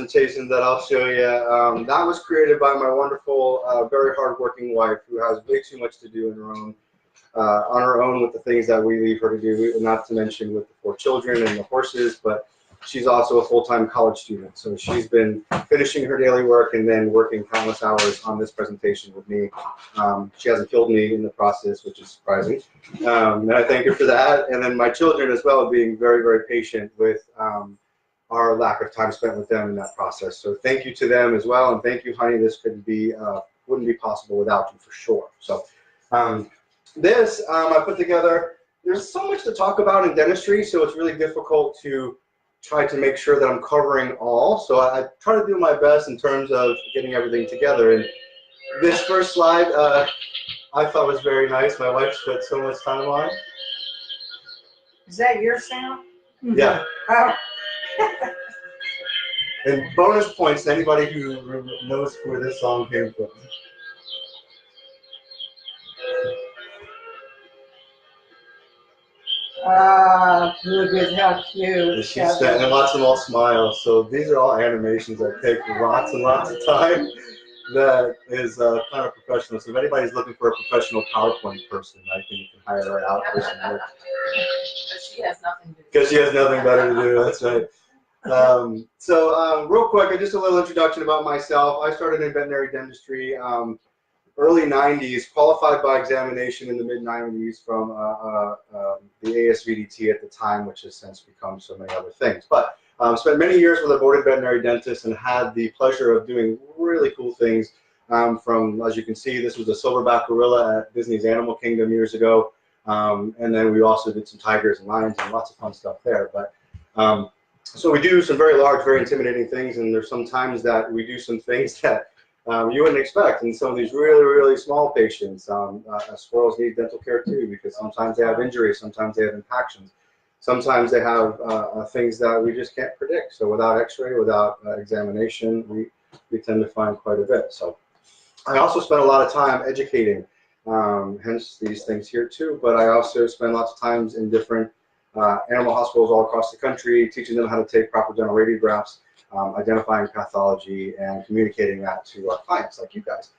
presentation that I'll show you. That was created by my wonderful, very hardworking wife who has way too much to do on her own with the things that we leave her to do, not to mention with the 4 children and the horses, but she's also a full-time college student. So she's been finishing her daily work and then working countless hours on this presentation with me. She hasn't killed me in the process, which is surprising. And I thank her for that. And then my children as well, being very, very patient with our lack of time spent with them in that process. So thank you to them as well. And thank you, honey. This wouldn't be possible without you for sure. So this I put together. There's so much to talk about in dentistry, so it's really difficult to try to make sure that I'm covering all. So I try to do my best in terms of getting everything together. And this first slide I thought was very nice. My wife spent so much time on. Is that your sound? Yeah. Oh. And bonus points to anybody who knows where this song came from. Look at how cute. She's spent, and lots of them all smile. So these are all animations that take lots and lots of time. That is kind of professional. So if anybody's looking for a professional PowerPoint person, I think you can hire her out. She has nothing to do. Because she has nothing better to do. That's right. Real quick, just a little introduction about myself. I started in veterinary dentistry early 90s, qualified by examination in the mid 90s from the ASVDT at the time, which has since become so many other things. But spent many years with a boarded veterinary dentist and had the pleasure of doing really cool things. From, as you can see, this was a silverback gorilla at Disney's Animal Kingdom years ago. And then we also did some tigers and lions and lots of fun stuff there. But so we do some very large, very intimidating things, and there's some times that we do some things that you wouldn't expect. And some of these really, really small patients, squirrels need dental care too, because sometimes they have injuries, sometimes they have impactions, sometimes they have things that we just can't predict. So without x-ray, without examination, we tend to find quite a bit. So I also spend a lot of time educating, hence these things here too, but I also spend lots of times in different animal hospitals all across the country, teaching them how to take proper dental radiographs, identifying pathology, and communicating that to our clients like you guys.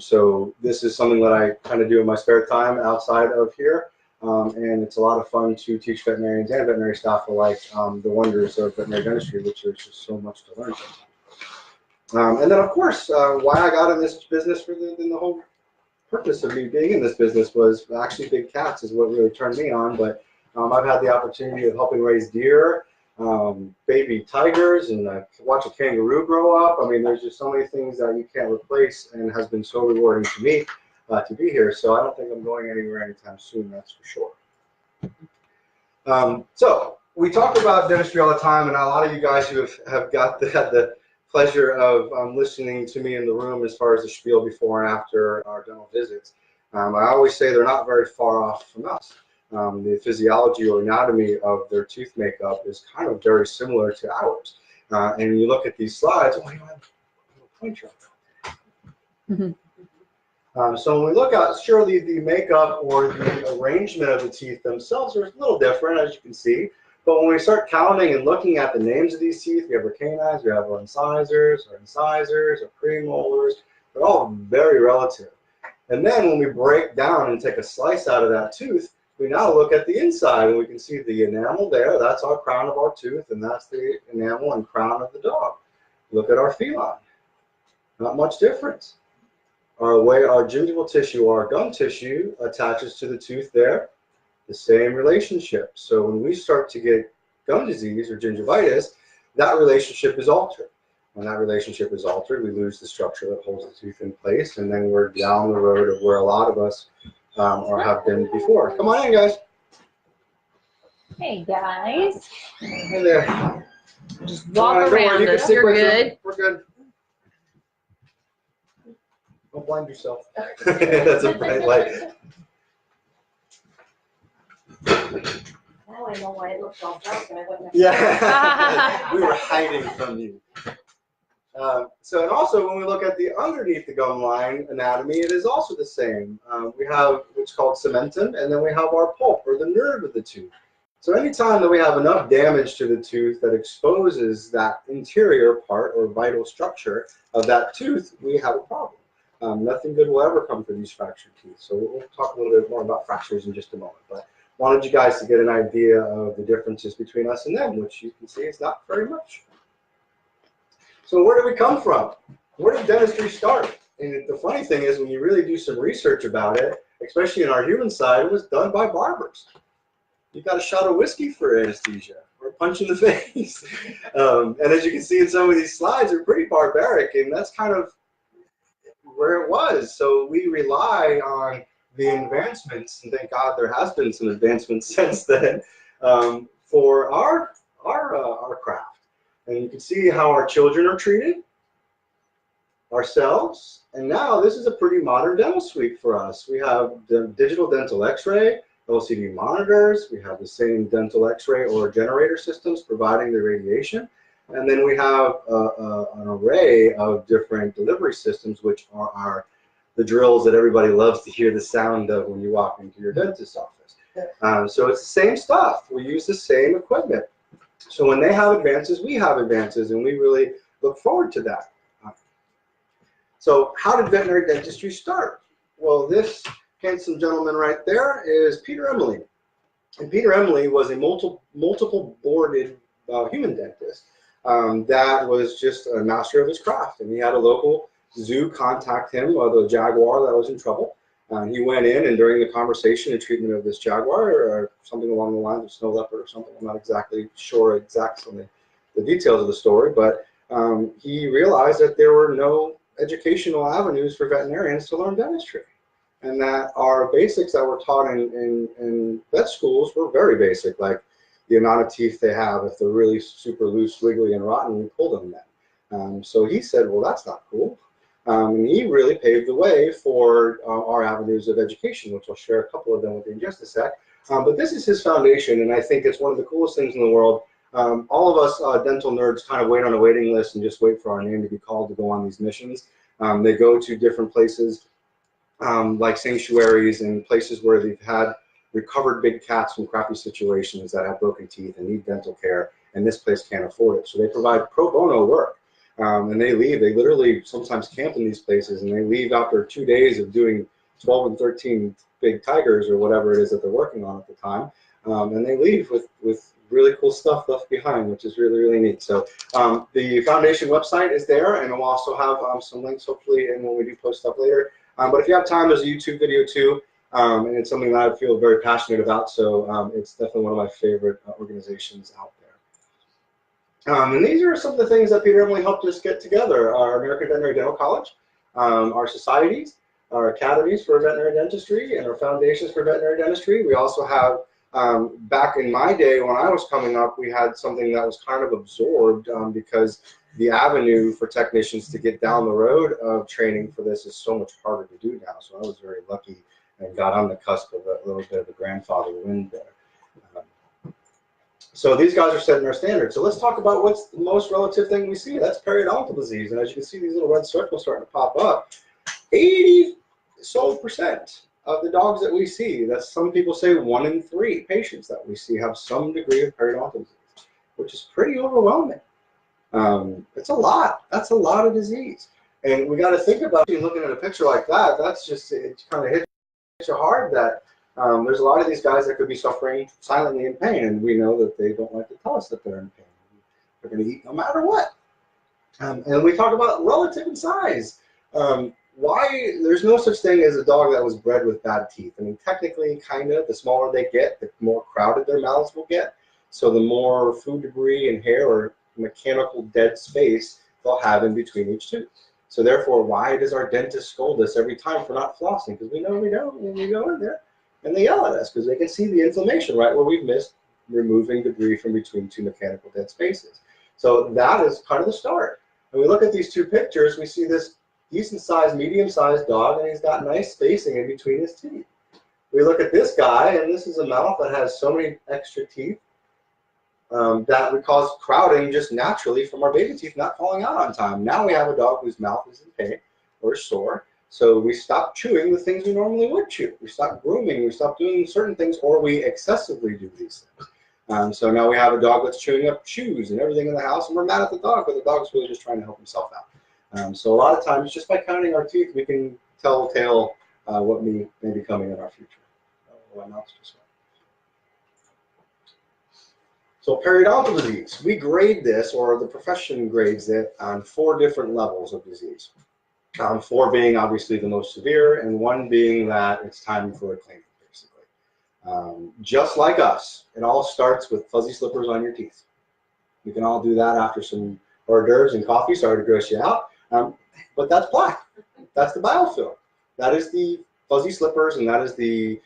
So this is something that I kind of do in my spare time outside of here, and it's a lot of fun to teach veterinarians and veterinary staff alike the wonders of veterinary dentistry, which there's just so much to learn from. And then, of course, why I got in this business, the whole purpose of me being in this business was actually big cats is what really turned me on, but I've had the opportunity of helping raise deer, baby tigers, and watch a kangaroo grow up. I mean, there's just so many things that you can't replace, and has been so rewarding to me to be here. So I don't think I'm going anywhere anytime soon, that's for sure. So we talk about dentistry all the time, and a lot of you guys who have had the pleasure of listening to me in the room as far as the spiel before and after our dental visits, I always say they're not very far off from us. The physiology or anatomy of their tooth makeup is kind of very similar to ours. And you look at these slides, oh, you don't have a pointer. So when we look at, surely the makeup or the arrangement of the teeth themselves are a little different, as you can see. But when we start counting and looking at the names of these teeth, we have our canines, we have our incisors, our premolars. They're all very relative. And then when we break down and take a slice out of that tooth, we now look at the inside, and we can see the enamel there. That's our crown of our tooth, and that's the enamel and crown of the dog. Look at our feline. Not much difference. Our gingival tissue, our gum tissue, attaches to the tooth there. The same relationship. So when we start to get gum disease or gingivitis, that relationship is altered. When that relationship is altered, we lose the structure that holds the tooth in place, and then we're down the road of where a lot of us or have been before. Come on in, guys. Hey, guys. Hey there. Just walk around us. You're good. We're good. Don't blind yourself. That's a bright light. Now I know why it looks all dark and I wouldn't have. Yeah. We were hiding from you. And also when we look at the underneath the gum line anatomy, it is also the same. We have what's called cementum, and then we have our pulp, or the nerve of the tooth. So anytime that we have enough damage to the tooth that exposes that interior part or vital structure of that tooth, we have a problem. Nothing good will ever come from these fractured teeth. So we'll talk a little bit more about fractures in just a moment. But wanted you guys to get an idea of the differences between us and them, which you can see is not very much. So where did we come from? Where did dentistry start? And the funny thing is, when you really do some research about it, especially in our human side, it was done by barbers. You got a shot of whiskey for anesthesia or a punch in the face. And as you can see in some of these slides, they're pretty barbaric, and that's kind of where it was. So we rely on the advancements, and thank God there has been some advancements since then, for our craft. And you can see how our children are treated, ourselves, and now this is a pretty modern dental suite for us. We have the digital dental x-ray, LCD monitors, we have the same dental x-ray or generator systems providing the radiation, and then we have an array of different delivery systems, which are the drills that everybody loves to hear the sound of when you walk into your dentist's office. So it's the same stuff. We use the same equipment. So when they have advances, we have advances, and we really look forward to that. So how did veterinary dentistry start? Well, this handsome gentleman right there is Peter Emily. And Peter Emily was a multiple boarded human dentist that was just a master of his craft. And he had a local zoo contact him of a jaguar that was in trouble. He went in, and during the conversation and treatment of this jaguar, or something along the lines of snow leopard or something, I'm not exactly sure exactly the details of the story, but he realized that there were no educational avenues for veterinarians to learn dentistry, and that our basics that were taught in vet schools were very basic, like the amount of teeth they have. If they're really super loose, wiggly, and rotten, we pull them then. So he said, well, that's not cool. And he really paved the way for our avenues of education, which I'll share a couple of them with you in just a sec. But this is his foundation, and I think it's one of the coolest things in the world. All of us dental nerds kind of wait on a waiting list and just wait for our name to be called to go on these missions. They go to different places like sanctuaries and places where they've had recovered big cats from crappy situations that have broken teeth and need dental care, and this place can't afford it. So they provide pro bono work. And they leave. They literally sometimes camp in these places, and they leave after 2 days of doing 12 and 13 big tigers or whatever it is that they're working on at the time. And they leave with really cool stuff left behind, which is really, really neat. So the foundation website is there, and we'll also have some links, hopefully, and when we do post stuff later. But if you have time, there's a YouTube video too, and it's something that I feel very passionate about. So it's definitely one of my favorite organizations out there. And these are some of the things that Peter Emily helped us get together: our American Veterinary Dental College, our societies, our academies for veterinary dentistry, and our foundations for veterinary dentistry. We also have, back in my day when I was coming up, we had something that was kind of absorbed because the avenue for technicians to get down the road of training for this is so much harder to do now. So I was very lucky and got on the cusp of a little bit of a grandfather wind there. So these guys are setting our standards. So let's talk about what's the most relative thing we see. That's periodontal disease. And as you can see, these little red circles starting to pop up. 80% of the dogs that we see, that's some people say 1 in 3 patients that we see have some degree of periodontal disease, which is pretty overwhelming. It's a lot. That's a lot of disease. And we got to think about, looking at a picture like that, that's just, it kind of hits you hard that there's a lot of these guys that could be suffering silently in pain, and we know that they don't like to tell us that they're in pain. They're going to eat no matter what. And we talk about relative in size. Why there's no such thing as a dog that was bred with bad teeth. I mean, technically, kind of, the smaller they get, the more crowded their mouths will get. So the more food debris and hair or mechanical dead space they'll have in between each tooth. So therefore, why does our dentist scold us every time for not flossing? Because we know we don't when we go in there. And they yell at us because they can see the inflammation right where we've missed removing debris from between 2 mechanical dead spaces. So that is kind of the start. When we look at these 2 pictures, we see this decent-sized, medium-sized dog, and he's got nice spacing in between his teeth. We look at this guy, and this is a mouth that has so many extra teeth that would cause crowding just naturally from our baby teeth not falling out on time. Now we have a dog whose mouth is in pain or sore. So we stop chewing the things we normally would chew. We stop grooming, we stop doing certain things, or we excessively do these things. So now we have a dog that's chewing up shoes and everything in the house, and we're mad at the dog, but the dog's really just trying to help himself out. So a lot of times, just by counting our teeth, we can tell a tale what may be coming in our future. So periodontal disease, we grade this, or the profession grades it, on 4 different levels of disease. 4 being obviously the most severe, and 1 being that it's time for a cleaning, basically. Just like us, it all starts with fuzzy slippers on your teeth. You can all do that after some hors d'oeuvres and coffee. Sorry to gross you out, but that's plaque. That's the biofilm. That is the fuzzy slippers, and that is the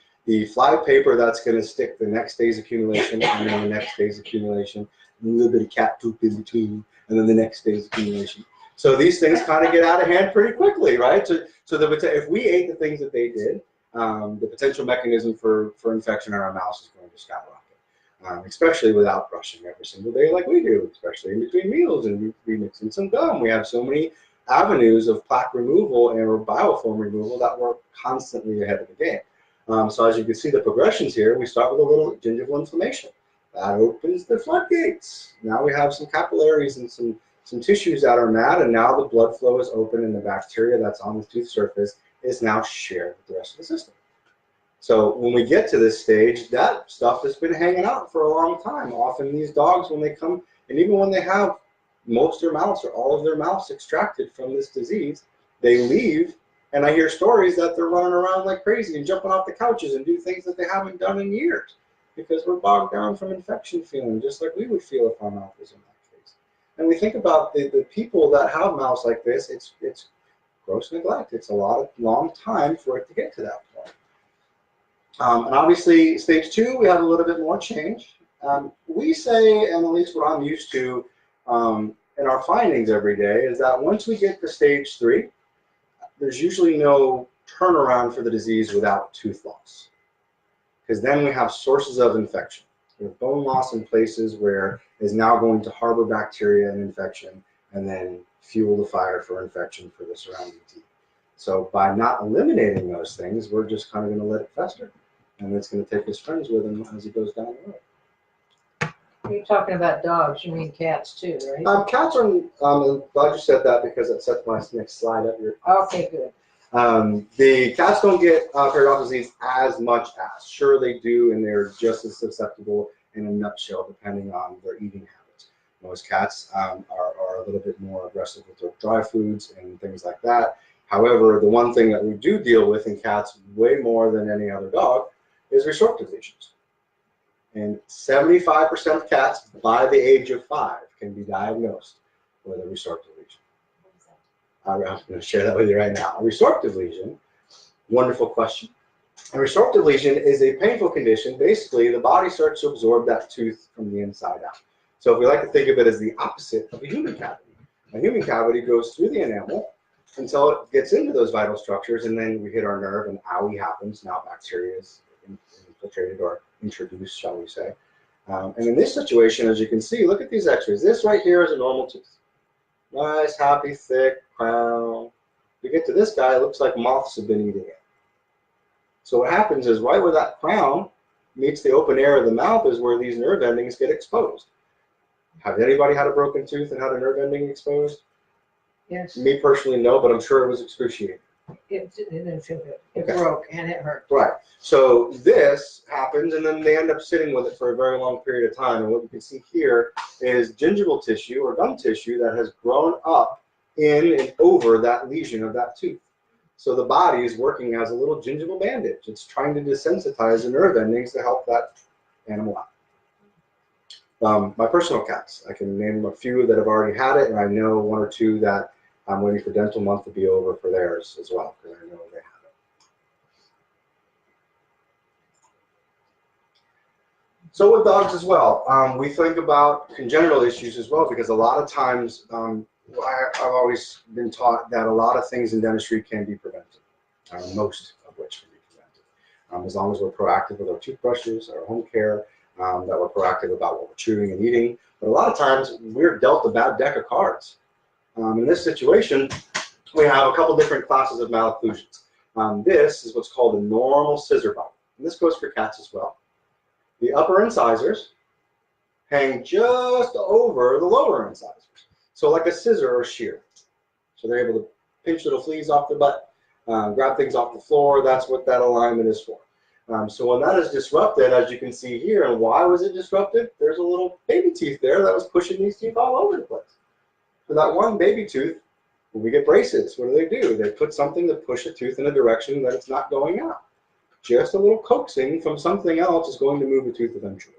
fly paper that's going to stick the next day's accumulation, and then the next day's accumulation, and a little bit of cat poop in between, and then the next day's accumulation. So these things kind of get out of hand pretty quickly, right? So if we ate the things that they did, the potential mechanism for infection in our mouths is going to skyrocket, especially without brushing every single day like we do, especially in between meals, and we mix in some gum. We have so many avenues of plaque removal and biofilm removal that we're constantly ahead of the game. So as you can see the progressions here, we start with a little gingival inflammation. That opens the floodgates. Now we have some capillaries and some tissues that are mad, and now the blood flow is open, and the bacteria that's on the tooth surface is now shared with the rest of the system. So when we get to this stage, that stuff has been hanging out for a long time. Often these dogs, when they come, and even when they have most of their mouths or all of their mouths extracted from this disease, they leave, and I hear stories that they're running around like crazy and jumping off the couches and do things that they haven't done in years because we're bogged down from infection feeling, just like we would feel if our mouth was in that case. And we think about the people that have mouths like this, it's gross neglect. It's a long time for it to get to that point. And obviously, stage 2, we have a little bit more change. We say, and at least what I'm used to in our findings every day, is that once we get to stage 3, there's usually no turnaround for the disease without tooth loss. Because then we have sources of infection. We have bone loss in places where it's now going to harbor bacteria and infection, and then fuel the fire for infection for the surrounding teeth. So by not eliminating those things, we're just kind of going to let it fester. And it's going to take his friends with him as he goes down the road. You're talking about dogs, you mean cats too, right? Cats are, I'm glad you said that because that sets my next slide up here. Okay, good. The cats don't get periodontal disease as much as. Sure they do, and they're just as susceptible in a nutshell depending on their eating habits. Most cats are a little bit more aggressive with their dry foods and things like that. However, the one thing that we do deal with in cats way more than any other dog is resorptive lesions. And 75% of cats by the age of 5 can be diagnosed with a resorptive lesion. I'm going to share that with you right now. A resorptive lesion, wonderful question. A resorptive lesion is a painful condition. Basically, the body starts to absorb that tooth from the inside out. So if we like to think of it as the opposite of a human cavity. A human cavity goes through the enamel until it gets into those vital structures, and then we hit our nerve, and owie happens. Now bacteria is infiltrated or introduced, shall we say. And in this situation, as you can see, look at these x-rays. This right here is a normal tooth. Nice, happy, thick crown. We get to this guy, it looks like moths have been eating it. So what happens is right where that crown meets the open air of the mouth is where these nerve endings get exposed. Have anybody had a broken tooth and had a nerve ending exposed? Yes. Me personally, no, but I'm sure it was excruciating. It didn't feel good. It broke and it hurt. Right. So this happens, and then they end up sitting with it for a very long period of time. And what you can see here is gingival tissue or gum tissue that has grown up in and over that lesion of that tooth. So the body is working as a little gingival bandage. It's trying to desensitize the nerve endings to help that animal out. My personal cats, I can name a few that have already had it, and I know 1 or 2 that I'm waiting for dental month to be over for theirs as well, because I know they have it. So with dogs as well, we think about congenital issues as well, because a lot of times I've always been taught that a lot of things in dentistry can be prevented, most of which can be prevented. As long as we're proactive with our toothbrushes, our home care, that we're proactive about what we're chewing and eating. But a lot of times we're dealt a bad deck of cards. In this situation, we have a couple different classes of malocclusions. This is what's called a normal scissor bite. And this goes for cats as well. The upper incisors hang just over the lower incisors. So like a scissor or shear. So they're able to pinch little fleas off the butt, grab things off the floor. That's what that alignment is for. So when that is disrupted, as you can see here, and why was it disrupted? There's a little baby tooth there that was pushing these teeth all over the place. So that one baby tooth, when we get braces, what do? They put something to push a tooth in a direction that it's not going out. Just a little coaxing from something else is going to move the tooth eventually.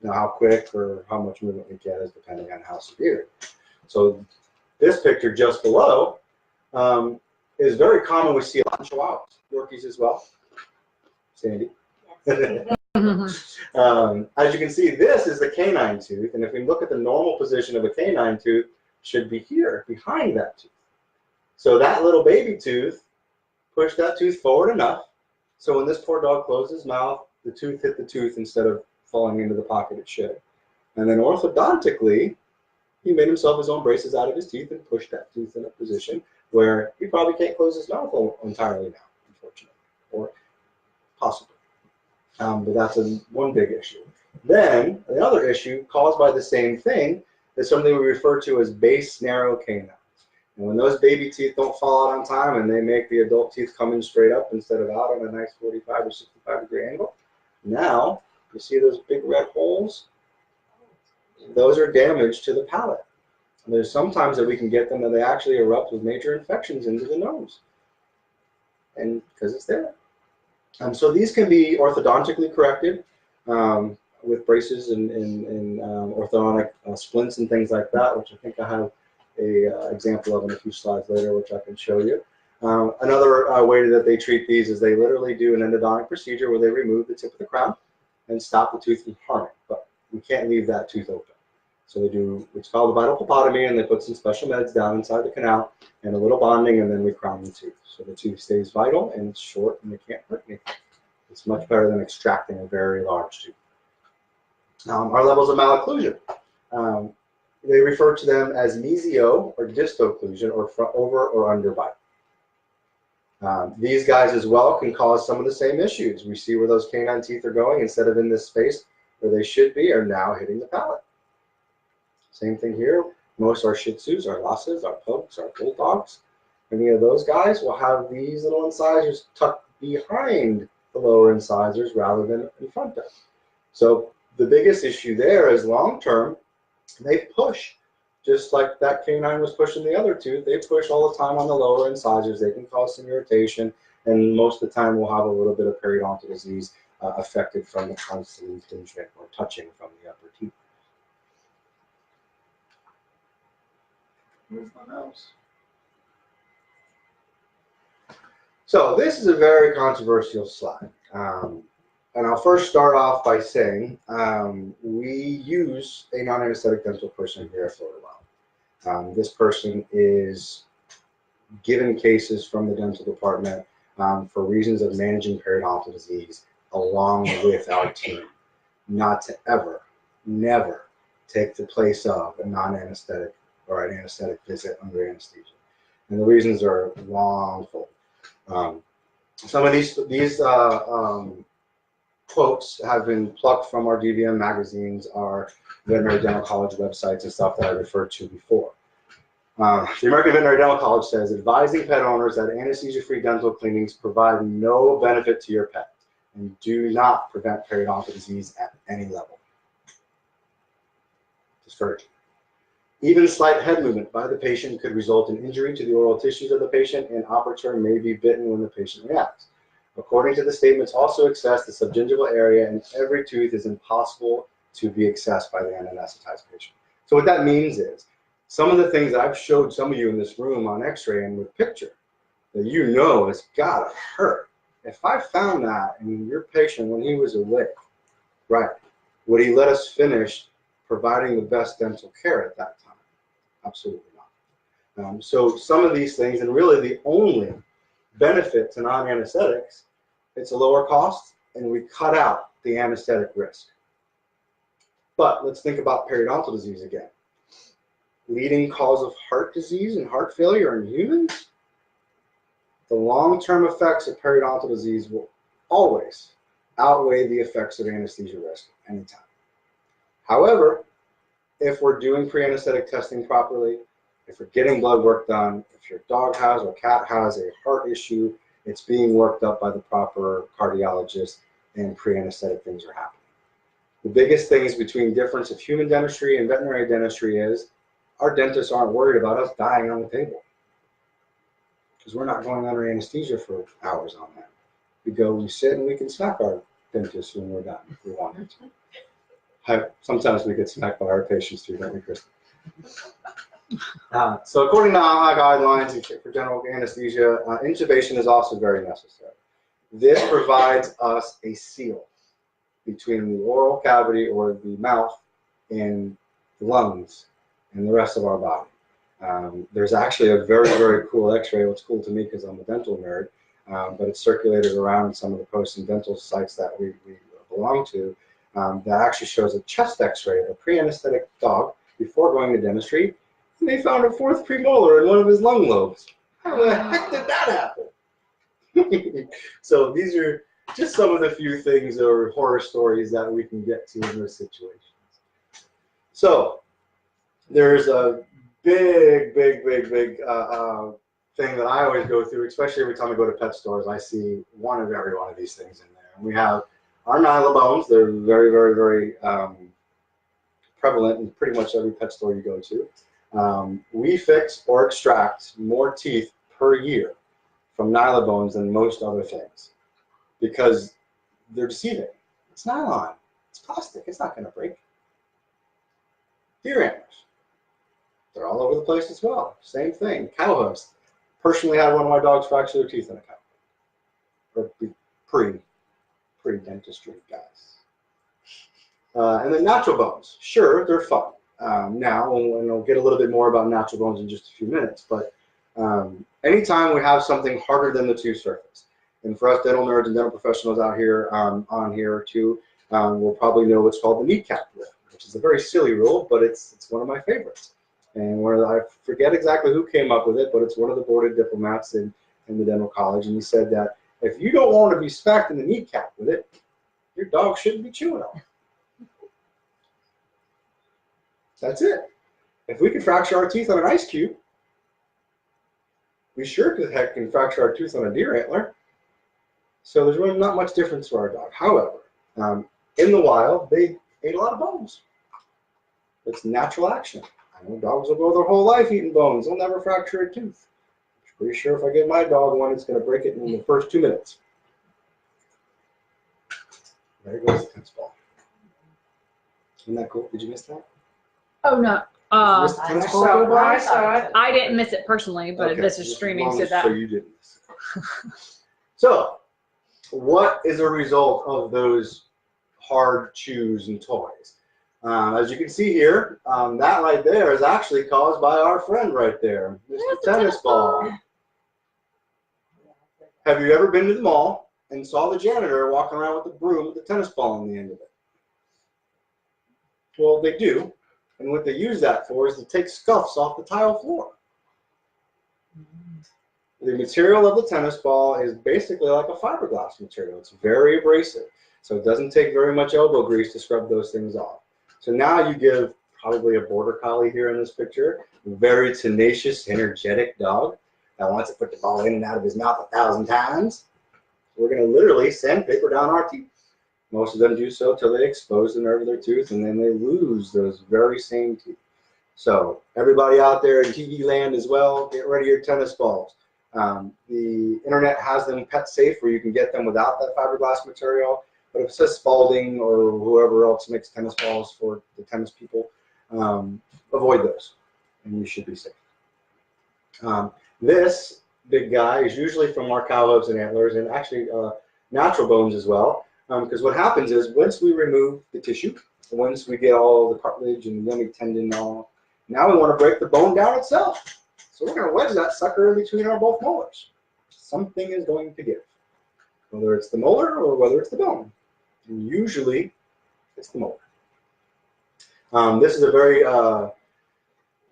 Now, how quick or how much movement we get is depending on how severe. So this picture just below is very common. We see a lot in Chihuahuas, Yorkies as well. Sandy. As you can see, this is the canine tooth, and if we look at the normal position of a canine tooth, it should be here, behind that tooth. So that little baby tooth pushed that tooth forward enough, so when this poor dog closed his mouth, the tooth hit the tooth instead of falling into the pocket it should. And then orthodontically, he made himself his own braces out of his teeth and pushed that tooth in a position where he probably can't close his mouth entirely now, unfortunately, or possibly. But that's one big issue. Then the other issue caused by the same thing is something we refer to as base narrow canines. And when those baby teeth don't fall out on time and they make the adult teeth come in straight up instead of out on a nice 45 or 65 degree angle, now you see those big red holes? Those are damage to the palate. And there's sometimes that we can get them that they actually erupt with major infections into the nose. And because it's there. So these can be orthodontically corrected with braces and orthodontic splints and things like that, which I think I have an example of in a few slides later, which I can show you. Another way that they treat these is they literally do an endodontic procedure where they remove the tip of the crown and stop the tooth from harming, but we can't leave that tooth open. So they do what's called a vital pulpotomy, and they put some special meds down inside the canal and a little bonding, and then we crown the tooth. So the tooth stays vital and it's short and it can't hurt anything. It's much better than extracting a very large tooth. Our levels of malocclusion. They refer to them as mesio or distocclusion, or over or under bite. These guys as well can cause some of the same issues. We see where those canine teeth are going, instead of in this space where they should be, are now hitting the palate. Same thing here. Most our Shih Tzus, our Lhasas, our Pugs, our Bulldogs, any of those guys will have these little incisors tucked behind the lower incisors rather than in front of. So the biggest issue there is long term, they push. Just like that canine was pushing the other tooth, they push all the time on the lower incisors. They can cause some irritation, and most of the time we'll have a little bit of periodontal disease affected from the constant impingement or touching from the upper teeth. Move my mouse. So this is a very controversial slide. And I'll first start off by saying we use a non-anesthetic dental person here at FloridaWild. This person is given cases from the dental department for reasons of managing periodontal disease along with our team, not to ever, never take the place of a non-anesthetic or an anesthetic visit under anesthesia. And the reasons are longfold. Some of these quotes have been plucked from our DVM magazines, our veterinary dental college websites and stuff that I referred to before. The American Veterinary Dental College says, advising pet owners that anesthesia-free dental cleanings provide no benefit to your pet and do not prevent periodontal disease at any level. Discouraging. Even slight head movement by the patient could result in injury to the oral tissues of the patient, and operator may be bitten when the patient reacts. According to the statements, also access the subgingival area in every tooth is impossible to be accessed by the anesthetized patient. So what that means is, some of the things I've showed some of you in this room on x-ray and with picture, that you know it's gotta hurt. If I found that in your patient when he was awake, right, would he let us finish providing the best dental care at that time? Absolutely not. So some of these things, and really the only benefit to non-anesthetics, it's a lower cost, and we cut out the anesthetic risk. But let's think about periodontal disease again. Leading cause of heart disease and heart failure in humans, the long-term effects of periodontal disease will always outweigh the effects of anesthesia risk anytime. However, if we're doing pre-anesthetic testing properly, if we're getting blood work done, if your dog has or cat has a heart issue, it's being worked up by the proper cardiologist, and pre-anesthetic things are happening. The biggest things between difference of human dentistry and veterinary dentistry is our dentists aren't worried about us dying on the table, because we're not going under anesthesia for hours on that. We sit, and we can smack our dentist when we're done if we wanted to. Sometimes we get smacked by our patients too, don't we, Kristen? So according to AHA guidelines for general anesthesia, intubation is also very necessary. This provides us a seal between the oral cavity or the mouth and the lungs and the rest of our body. There's actually a very, very cool x-ray. Well, it's cool to me because I'm a dental nerd, but it's circulated around some of the posts and dental sites that we belong to, that actually shows a chest x-ray of a pre-anesthetic dog before going to dentistry, and they found a fourth premolar in one of his lung lobes. How the heck did that happen? So these are just some of the few things or horror stories that we can get to in those situations. So there's a big thing that I always go through, especially every time I go to pet stores. I see one of every one of these things in there. And we have our nylobones. They're very, very, very prevalent in pretty much every pet store you go to. We fix or extract more teeth per year from nylobones than most other things, because they're deceiving. It's nylon. It's plastic. It's not going to break. Deer antlers. They're all over the place as well. Same thing. Cow hooves. Personally had one of my dogs fracture their teeth in a cow. Or pre-dentistry guys. And then natural bones. Sure, they're fun. Now, and we'll get a little bit more about natural bones in just a few minutes, but anytime we have something harder than the tooth surface, and for us dental nerds and dental professionals out here on here too, we'll probably know what's called the kneecap rule, which is a very silly rule, but it's one of my favorites. And I forget exactly who came up with it, but it's one of the boarded diplomats in the dental college, and he said that if you don't want to be smacked in the kneecap with it, your dog shouldn't be chewing on it. That's it. If we could fracture our teeth on an ice cube, we sure as heck can fracture our tooth on a deer antler. So there's really not much difference for our dog. However, in the wild, they ate a lot of bones. It's natural action. I know dogs will go their whole life eating bones. They'll never fracture a tooth. I'm pretty sure if I give my dog one, it's going to break it in the first 2 minutes. There goes the tennis ball. Isn't that cool? Did you miss that? Oh, no. I saw it. I didn't miss it personally, but Okay. this is streaming, so that. So you didn't miss it. So, what is a result of those hard chews and toys? As you can see here, that right there is actually caused by our friend right there, Mr. Tennis Ball. Have you ever been to the mall and saw the janitor walking around with a broom with the tennis ball on the end of it? Well, they do. And what they use that for is to take scuffs off the tile floor. The material of the tennis ball is basically like a fiberglass material. It's very abrasive. So it doesn't take very much elbow grease to scrub those things off. So now you give probably a border collie here in this picture, a very tenacious, energetic dog that wants to put the ball in and out of his mouth 1,000 times. We're going to literally sandpaper down our teeth. Most of them do so till they expose the nerve of their tooth, and then they lose those very same teeth. So everybody out there in TV land as well, get rid of your tennis balls. The internet has them pet safe where you can get them without that fiberglass material. But if it says Spalding or whoever else makes tennis balls for the tennis people, avoid those, and you should be safe. This big guy is usually from our cow hooves and antlers, and actually natural bones as well. Because what happens is once we remove the tissue, once we get all the cartilage and the yummy tendon and all, now we want to break the bone down itself. So we're going to wedge that sucker in between our both molars. Something is going to give, whether it's the molar or whether it's the bone. And usually it's the molar. This is a very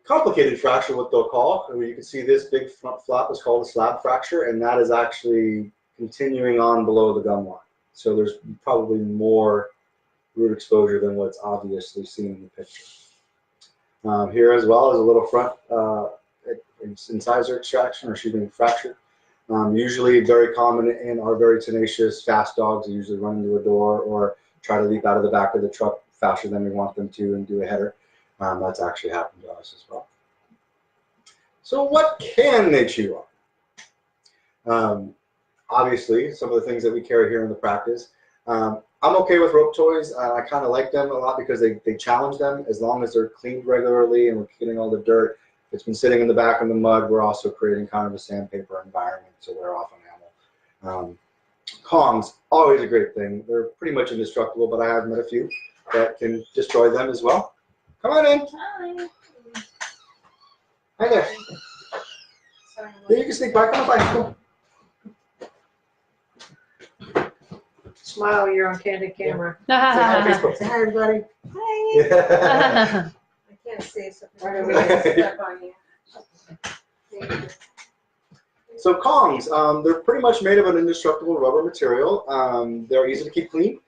complicated fracture, what they'll call. You can see this big front flap is called a slab fracture, and that is actually continuing on below the gum line. So there's probably more root exposure than what's obviously seen in the picture. Here as well is a little front incisor extraction, or fracture. Usually very common in our very tenacious, fast dogs. They usually run into a door or try to leap out of the back of the truck faster than we want them to and do a header. That's actually happened to us as well. So what can they chew on? Obviously, some of the things that we carry here in the practice. I'm okay with rope toys. I kind of like them a lot because they challenge them as long as they're cleaned regularly and we're getting all the dirt. If it's been sitting in the back in the mud, we're also creating kind of a sandpaper environment to wear off an animal. Kongs, always a great thing. They're pretty much indestructible, but I have met a few that can destroy them as well. Come on in. Hi. Hi there. Sorry, Yeah, you can sneak by. Come on by. smile, you're on candid camera. Say hi, everybody. Hi. Yeah. I can't see, so right over here, step on you. Thank you. So Kongs, they're pretty much made of an indestructible rubber material. They're easy to keep clean.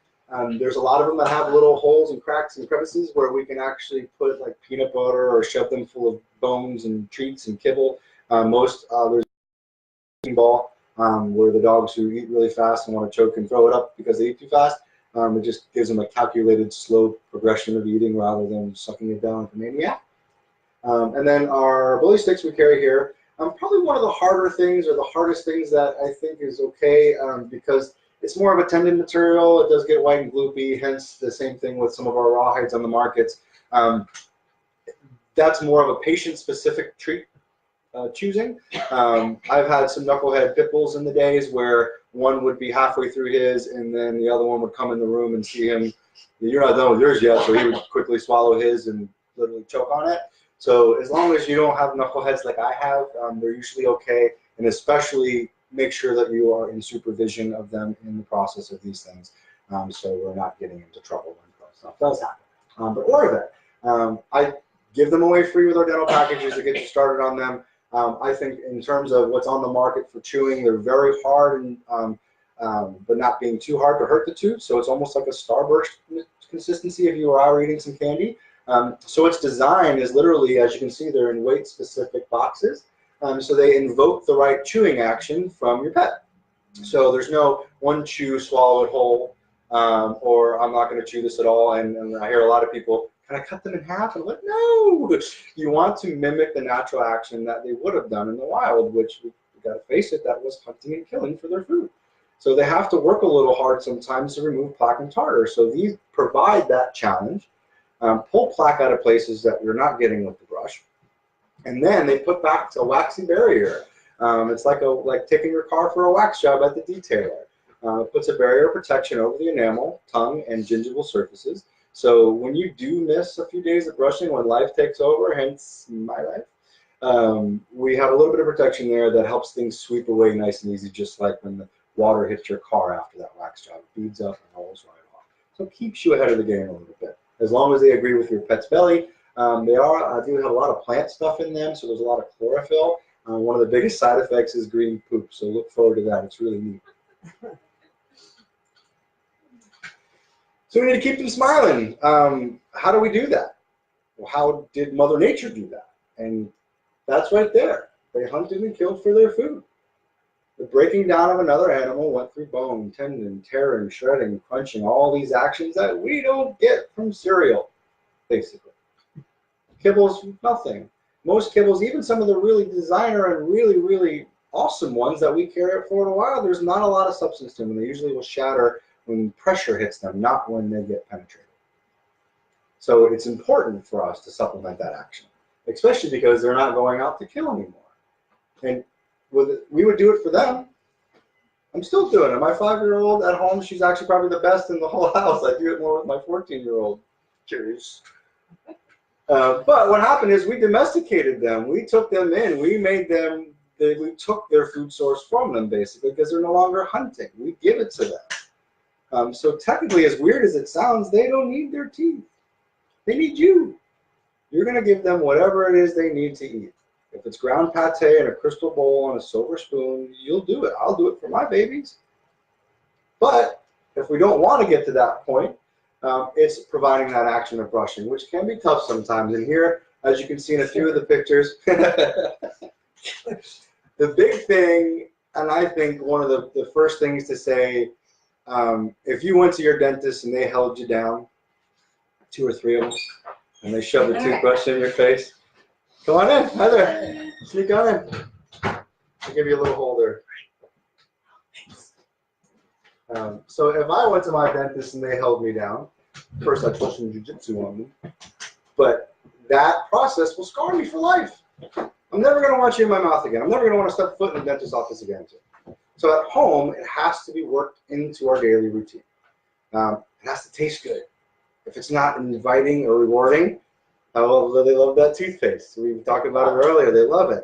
There's a lot of them that have little holes and cracks and crevices where we can actually put like peanut butter or shove them full of bones and treats and kibble. There's a ball where the dogs who eat really fast and want to choke and throw it up because they eat too fast. It just gives them a calculated, slow progression of eating rather than sucking it down like a maniac. And then our bully sticks we carry here. Probably one of the harder things, or the hardest things that I think is okay, because it's more of a tendon material. It does get white and gloopy, hence the same thing with some of our rawhides on the markets. That's more of a patient-specific treat choosing. I've had some knucklehead pit bulls in the days where one would be halfway through his, and then the other one would come in the room and see him, you're not done with yours yet, so he would quickly swallow his and literally choke on it. So as long as you don't have knuckleheads like I have, they're usually okay, and especially make sure that you are in supervision of them in the process of these things, so we're not getting into trouble when stuff does happen. But Ortho, I give them away free with our dental packages to get you started on them. I think in terms of what's on the market for chewing, they're very hard, and but not being too hard to hurt the tooth, so it's almost like a Starburst consistency if you are eating some candy. So its design is literally, as you can see, they're in weight-specific boxes. So they invoke the right chewing action from your pet. So there's no one chew, swallow it whole, or I'm not going to chew this at all. And I hear a lot of people, can I cut them in half? And I'm like, no! You want to mimic the natural action that they would have done in the wild, which, we got to face it, that was hunting and killing for their food. So they have to work a little hard sometimes to remove plaque and tartar. So these provide that challenge. Pull plaque out of places that you're not getting with the brush, and then they put back a waxy barrier. It's like taking your car for a wax job at the detailer. It puts a barrier of protection over the enamel, tongue, and gingival surfaces. So when you do miss a few days of brushing, when life takes over, hence my life, we have a little bit of protection there that helps things sweep away nice and easy, just like when the water hits your car after that wax job. It beads up and rolls right off. So it keeps you ahead of the game a little bit. As long as they agree with your pet's belly. I do have a lot of plant stuff in them, so there's a lot of chlorophyll. One of the biggest side effects is green poop, so look forward to that. It's really neat. So we need to keep them smiling. How do we do that? Well, how did Mother Nature do that? And that's right there. They hunted and killed for their food. The breaking down of another animal went through bone, tendon, tearing, shredding, crunching, all these actions that we don't get from cereal, basically. Kibbles, nothing. Most kibbles, even some of the really designer and really, really awesome ones that we carry at FloridaWild, there's not a lot of substance to them. They usually will shatter when pressure hits them, not when they get penetrated. So it's important for us to supplement that action, especially because they're not going out to kill anymore. And we would do it for them. I'm still doing it. My 5-year-old at home, she's actually probably the best in the whole house. I do it more with my 14-year-old. Curious. But what happened is we domesticated them. We took them in. We made them, we took their food source from them, basically, because they're no longer hunting. We give it to them. So technically, as weird as it sounds, they don't need their teeth. They need you. You're going to give them whatever it is they need to eat. If it's ground pate in a crystal bowl on a silver spoon, you'll do it. I'll do it for my babies. But if we don't want to get to that point, it's providing that action of brushing, which can be tough sometimes. And here, as you can see in a few of the pictures, the big thing, and I think one of the first things to say, if you went to your dentist and they held you down, 2 or 3 of them, and they shoved a toothbrush in your face, come on in. Hi there. Sneak on in. I'll give you a little holder. So if I went to my dentist and they held me down, first I taught some jiu-jitsu on them, but that process will scar me for life. I'm never going to want you in my mouth again. I'm never going to want to step foot in the dentist's office again. So at home, it has to be worked into our daily routine. It has to taste good. If it's not inviting or rewarding, they love that toothpaste. We talked about it earlier. They love it.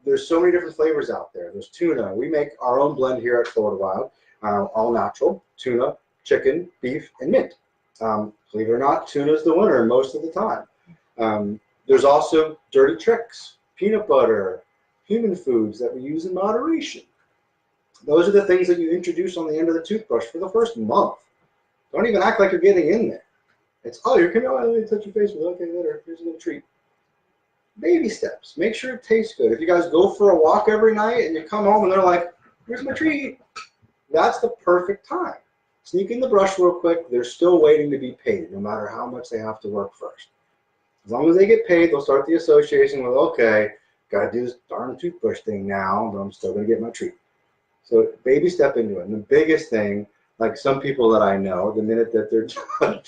There's so many different flavors out there. There's tuna. We make our own blend here at Florida Wild. All natural, tuna, chicken, beef, and mint. Believe it or not, tuna is the winner most of the time. There's also dirty tricks, peanut butter, human foods that we use in moderation. Those are the things that you introduce on the end of the toothbrush for the first month. Don't even act like you're getting in there. It's, oh, you're coming out, let me touch your face with, okay, later, here's a little treat. Baby steps, make sure it tastes good. If you guys go for a walk every night and you come home and they're like, here's my treat, that's the perfect time. Sneak in the brush real quick. They're still waiting to be paid, no matter how much they have to work first. As long as they get paid, they'll start the association with, okay, got to do this darn toothbrush thing now, but I'm still going to get my treat. So baby step into it. And the biggest thing, like some people that I know, the minute that they're done,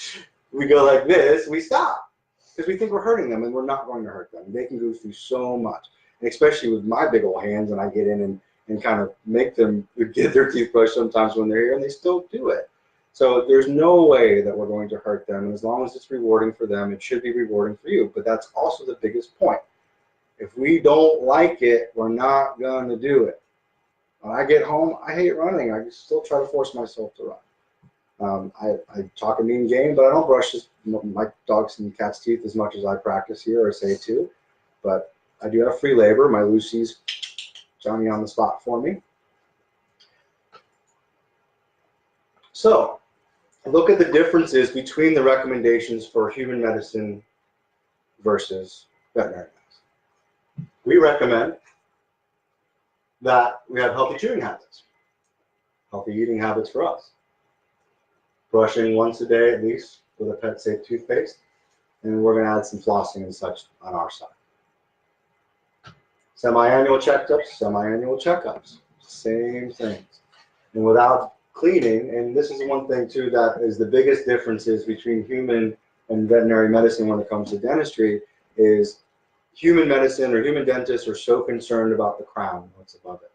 we go like this, we stop. Because we think we're hurting them, and we're not going to hurt them. They can go through so much. And especially with my big old hands, and I get in and kind of make them get their toothbrush sometimes when they're here, and they still do it. So there's no way that we're going to hurt them. And as long as it's rewarding for them, it should be rewarding for you. But that's also the biggest point. If we don't like it, we're not going to do it. When I get home, I hate running. I still try to force myself to run. I talk a mean game, but I don't brush my dogs and cats' teeth as much as I practice here or say to. But I do have free labor. My Lucy's Johnny on the spot for me. So look at the differences between the recommendations for human medicine versus veterinary medicine. We recommend that we have healthy chewing habits, healthy eating habits for us, brushing once a day at least with a pet-safe toothpaste, and we're going to add some flossing and such on our side. Semi-annual checkups, same things. And without cleaning, and this is one thing too that is the biggest differences between human and veterinary medicine when it comes to dentistry, is human medicine or human dentists are so concerned about the crown, what's above it,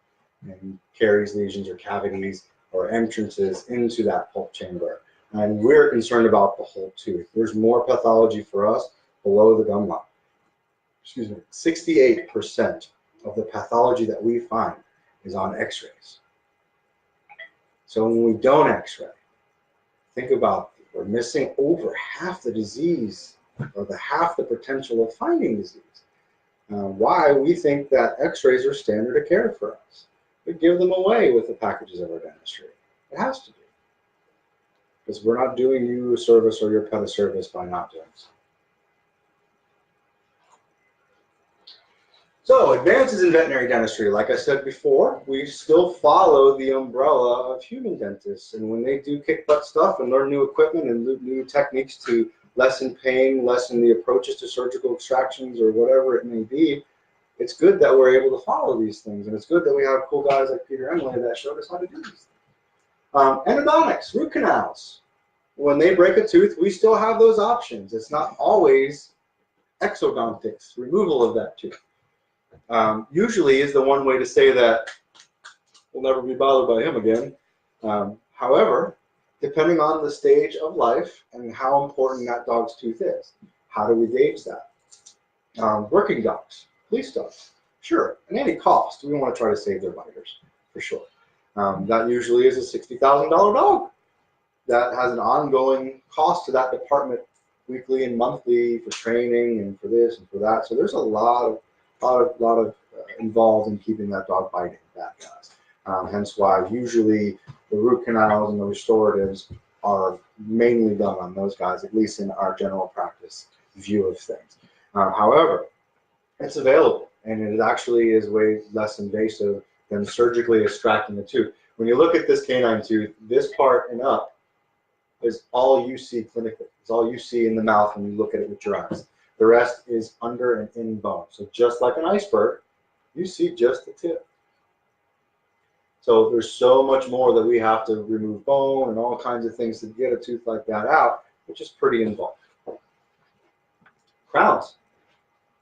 and caries, lesions, or cavities, or entrances into that pulp chamber. And we're concerned about the whole tooth. There's more pathology for us below the gum line. 68% of the pathology that we find is on x-rays. So when we don't x-ray, think about it. We're missing over half the disease, or half the potential of finding disease. Why we think that x-rays are standard of care for us. We give them away with the packages of our dentistry. It has to be. Because we're not doing you a service or your pet a service by not doing so. So, advances in veterinary dentistry. Like I said before, we still follow the umbrella of human dentists. And when they do kick butt stuff and learn new equipment and new techniques to lessen pain, lessen the approaches to surgical extractions or whatever it may be, it's good that we're able to follow these things. And it's good that we have cool guys like Peter Emily that showed us how to do these things. Endodontics, root canals. When they break a tooth, we still have those options. It's not always exodontics, removal of that tooth. Usually is the one way to say that we'll never be bothered by him again. However, depending on the stage of life and how important that dog's tooth is, how do we gauge that? Working dogs, police dogs, sure, at any cost, we want to try to save their biters, for sure. That usually is a $60,000 dog. That has an ongoing cost to that department weekly and monthly for training and for this and for that. So there's a lot of involved in keeping that dog biting, that guys. Hence why usually the root canals and the restoratives are mainly done on those guys, at least in our general practice view of things. However, it's available, and it actually is way less invasive than surgically extracting the tooth. When you look at this canine tooth, this part and up is all you see clinically. It's all you see in the mouth when you look at it with your eyes. The rest is under and in bone. So just like an iceberg, you see just the tip. So there's so much more that we have to remove bone and all kinds of things to get a tooth like that out, which is pretty involved. Crowns.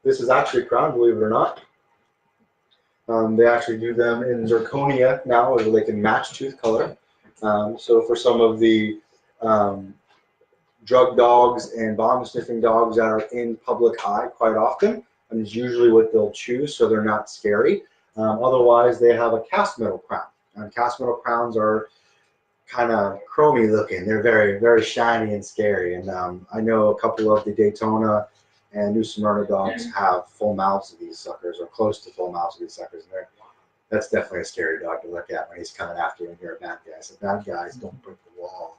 This is actually a crown, believe it or not. They actually do them in zirconia now, where they can match tooth color. So for some of the drug dogs and bomb sniffing dogs that are in public eye quite often, and it's usually what they'll choose, so they're not scary. Otherwise, they have a cast metal crown. And cast metal crowns are kind of chromy looking. They're very, very shiny and scary. And I know a couple of the Daytona and New Smyrna dogs have full mouths of these suckers, or close to full mouths of these suckers. And that's definitely a scary dog to look at when he's coming after you and you're a bad guy. So bad guys don't break the wall.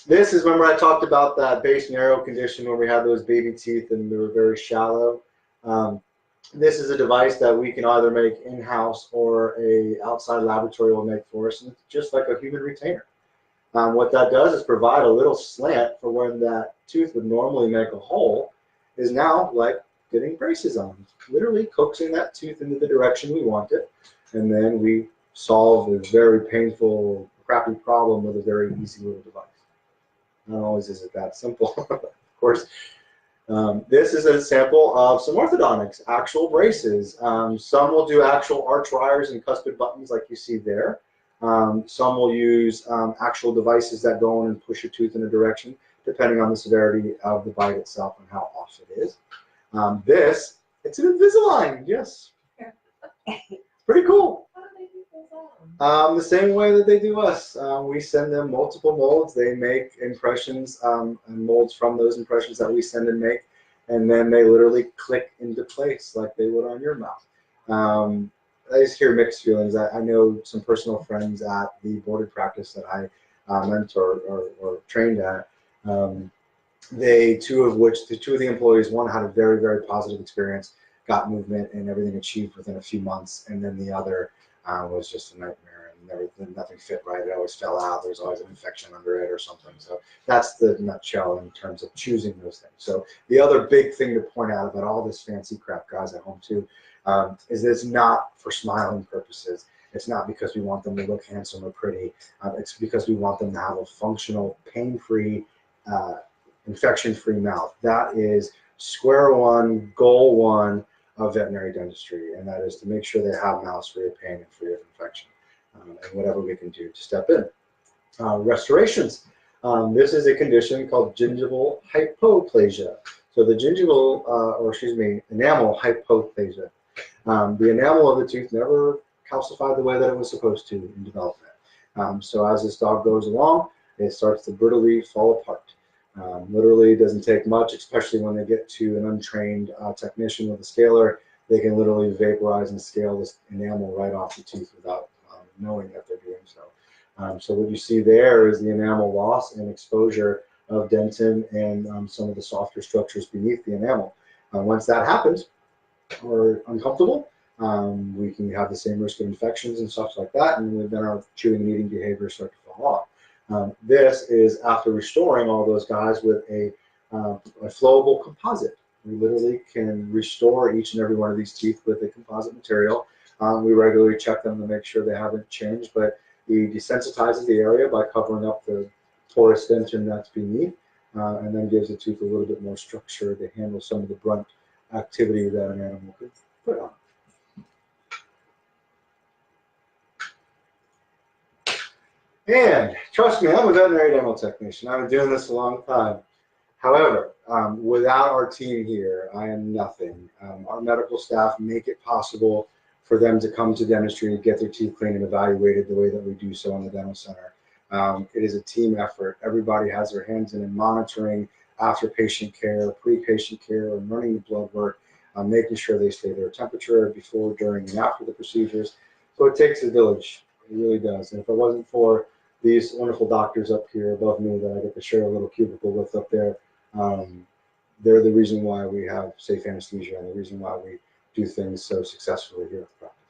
This is, remember I talked about that base narrow condition where we had those baby teeth and they were very shallow. This is a device that we can either make in-house or a outside laboratory will make for us, and it's just like a human retainer. What that does is provide a little slant for when that tooth would normally make a hole, is now like getting braces on. Literally coaxing that tooth into the direction we want it, and then we solve a very painful, crappy problem with a very easy little device. Not always is it that simple, of course. This is a sample of some orthodontics, actual braces. Some will do actual arch wires and cuspid buttons like you see there. Some will use actual devices that go in and push a tooth in a direction, depending on the severity of the bite itself and how off it is. This, it's an Invisalign, yes. Pretty cool. The same way that they do us. We send them multiple molds. They make impressions and molds from those impressions that we send and make, and then they literally click into place like they would on your mouth. I just hear mixed feelings. I know some personal friends at the boarded practice that I mentor or trained at. Two of the employees, one had a very, very positive experience, got movement and everything achieved within a few months, and then the other was just a nightmare, and nothing fit right. It always fell out. There's always an infection under it or something. So that's the nutshell in terms of choosing those things. So the other big thing to point out about all this fancy crap, guys at home too, is that it's not for smiling purposes. It's not because we want them to look handsome or pretty. It's because we want them to have a functional, pain-free, infection-free mouth. That is square one, goal one of veterinary dentistry, and that is to make sure they have mouths free of pain and free of infection, and whatever we can do to step in. Restorations. This is a condition called gingival hypoplasia. So the enamel hypoplasia. The enamel of the tooth never calcified the way that it was supposed to in development. So as this dog goes along, it starts to brittly fall apart. Literally, it doesn't take much, especially when they get to an untrained technician with a scaler. They can literally vaporize and scale this enamel right off the tooth without knowing that they're doing so. So what you see there is the enamel loss and exposure of dentin and some of the softer structures beneath the enamel. Once that happens, we're uncomfortable. We can have the same risk of infections and stuff like that, and then our chewing and eating behaviors start to fall off. This is after restoring all those guys with a flowable composite. We literally can restore each and every one of these teeth with a composite material. We regularly check them to make sure they haven't changed, but he desensitizes the area by covering up the porous dentin that's beneath, and then gives the tooth a little bit more structure to handle some of the brunt activity that an animal could put on. And trust me, I'm a veterinary dental technician. I've been doing this a long time. However, without our team here, I am nothing. Our medical staff make it possible for them to come to dentistry and get their teeth cleaned and evaluated the way that we do so in the dental center. It is a team effort. Everybody has their hands in monitoring after patient care, pre-patient care, and running the blood work, making sure they stay their temperature before, during, and after the procedures. So it takes a village. It really does. And if it wasn't for these wonderful doctors up here above me that I get to share a little cubicle with up there, they're the reason why we have safe anesthesia and the reason why we do things so successfully here at the practice.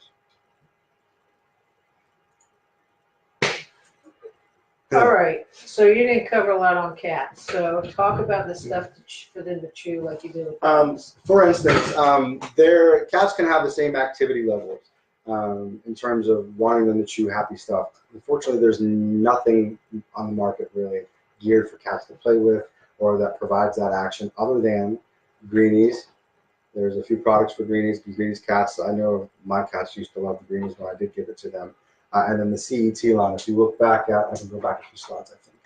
All right, so you didn't cover a lot on cats, so talk about the stuff for them to chew like you do with dogs. For instance, their cats can have the same activity levels in terms of wanting them to chew happy stuff. Unfortunately, there's nothing on the market really geared for cats to play with or that provides that action other than greenies. There's a few products for greenies, because greenies cats, I know my cats used to love the greenies when I did give it to them. And then the CET line, if you look back at, I can go back a few slides, I think.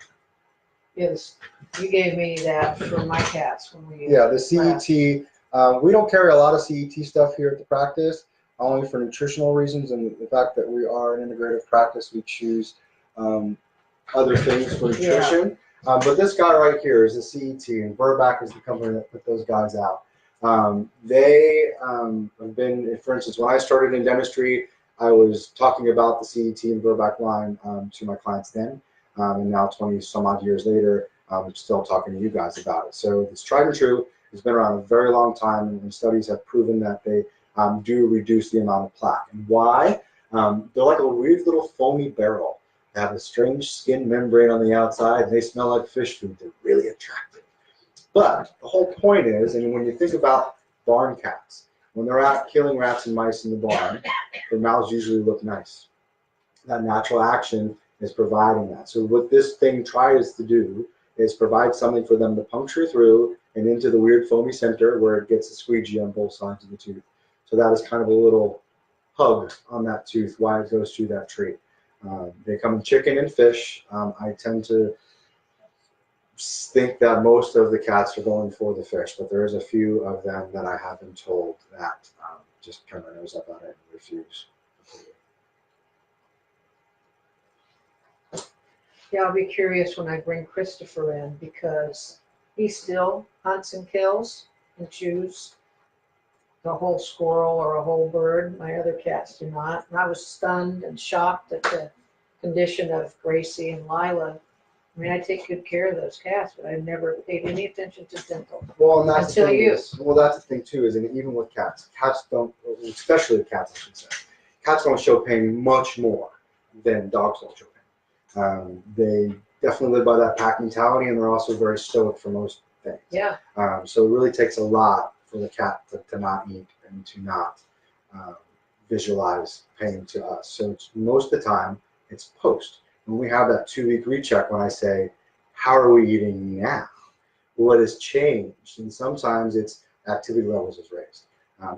Yes, you gave me that for my cats when we. Yeah, the CET, we don't carry a lot of CET stuff here at the practice, only for nutritional reasons and the fact that we are an integrative practice, we choose other things for nutrition. But this guy right here is the CET, and Burback is the company that put those guys out. They have been, for instance, when I started in dentistry, I was talking about the CET and Burback line to my clients then, and now 20 some odd years later, I'm still talking to you guys about it. So it's tried and true. It's been around a very long time, and studies have proven that they do reduce the amount of plaque. And why? They're like a weird little foamy barrel. They have a strange skin membrane on the outside, and they smell like fish food. They're really attractive. But the whole point is, and when you think about barn cats, when they're out killing rats and mice in the barn, their mouths usually look nice. That natural action is providing that. So what this thing tries to do is provide something for them to puncture through and into the weird foamy center where it gets a squeegee on both sides of the tooth. So that is kind of a little hug on that tooth while it goes through that tree. They come in chicken and fish. I tend to think that most of the cats are going for the fish, but there is a few of them that I have been told that just turn their nose up at it and refuse. Yeah, I'll be curious when I bring Christopher in, because he still hunts and kills and chews the whole squirrel or a whole bird. My other cats do not. And I was stunned and shocked at the condition of Gracie and Lila. I mean, I take good care of those cats, but I've never paid any attention to dental. Well, and that's until the thing you. Well, that's the thing too, is and even with cats don't, especially cats, I should say, cats don't show pain much more than dogs don't show pain. They definitely live by that pack mentality, and they're also very stoic for most things. Yeah. So it really takes a lot for the cat to not eat and to not visualize pain to us. So it's, most of the time, it's post. When we have that 2-week recheck, when I say, how are we eating now? What has changed? And sometimes it's activity levels is raised.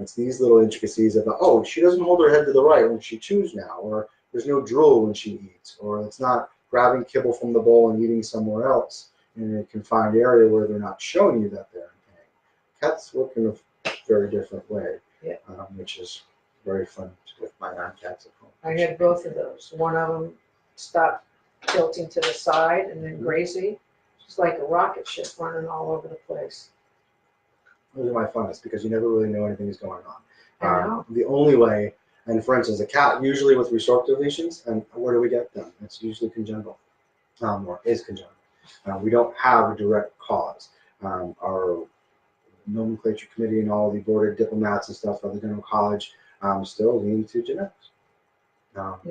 It's these little intricacies of, oh, she doesn't hold her head to the right when she chews now, or there's no drool when she eats, or it's not grabbing kibble from the bowl and eating somewhere else in a confined area where they're not showing you that they're in pain. Cats work in a very different way, yeah. Which is very fun with my 9 cats at home. I had both of those. One of them stopped tilting to the side, and then Gracie, just like a rocket ship running all over the place. Those are my funnest because you never really know anything is going on. I know. The only way, and for instance, a cat usually with resorptive lesions, and where do we get them? It's usually congenital, or is congenital. We don't have a direct cause. Our nomenclature committee and all the boarded diplomats and stuff of the dental college still lean to genetics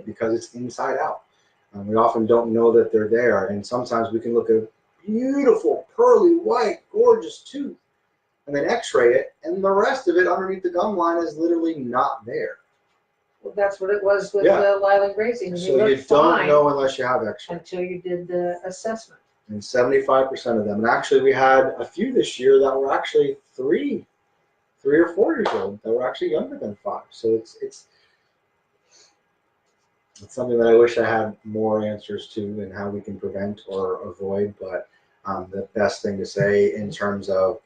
because it's inside out. We often don't know that they're there, and sometimes we can look at a beautiful, pearly, white, gorgeous tooth, and then x-ray it, and the rest of it underneath the gum line is literally not there. Well, that's what it was with Lila and Gracie. So you don't know unless you have x-ray. Until you did the assessment. And 75% of them, and actually we had a few this year that were actually 3 or 4 years old, that were actually younger than 5. So it's something that I wish I had more answers to and how we can prevent or avoid, but the best thing to say in terms of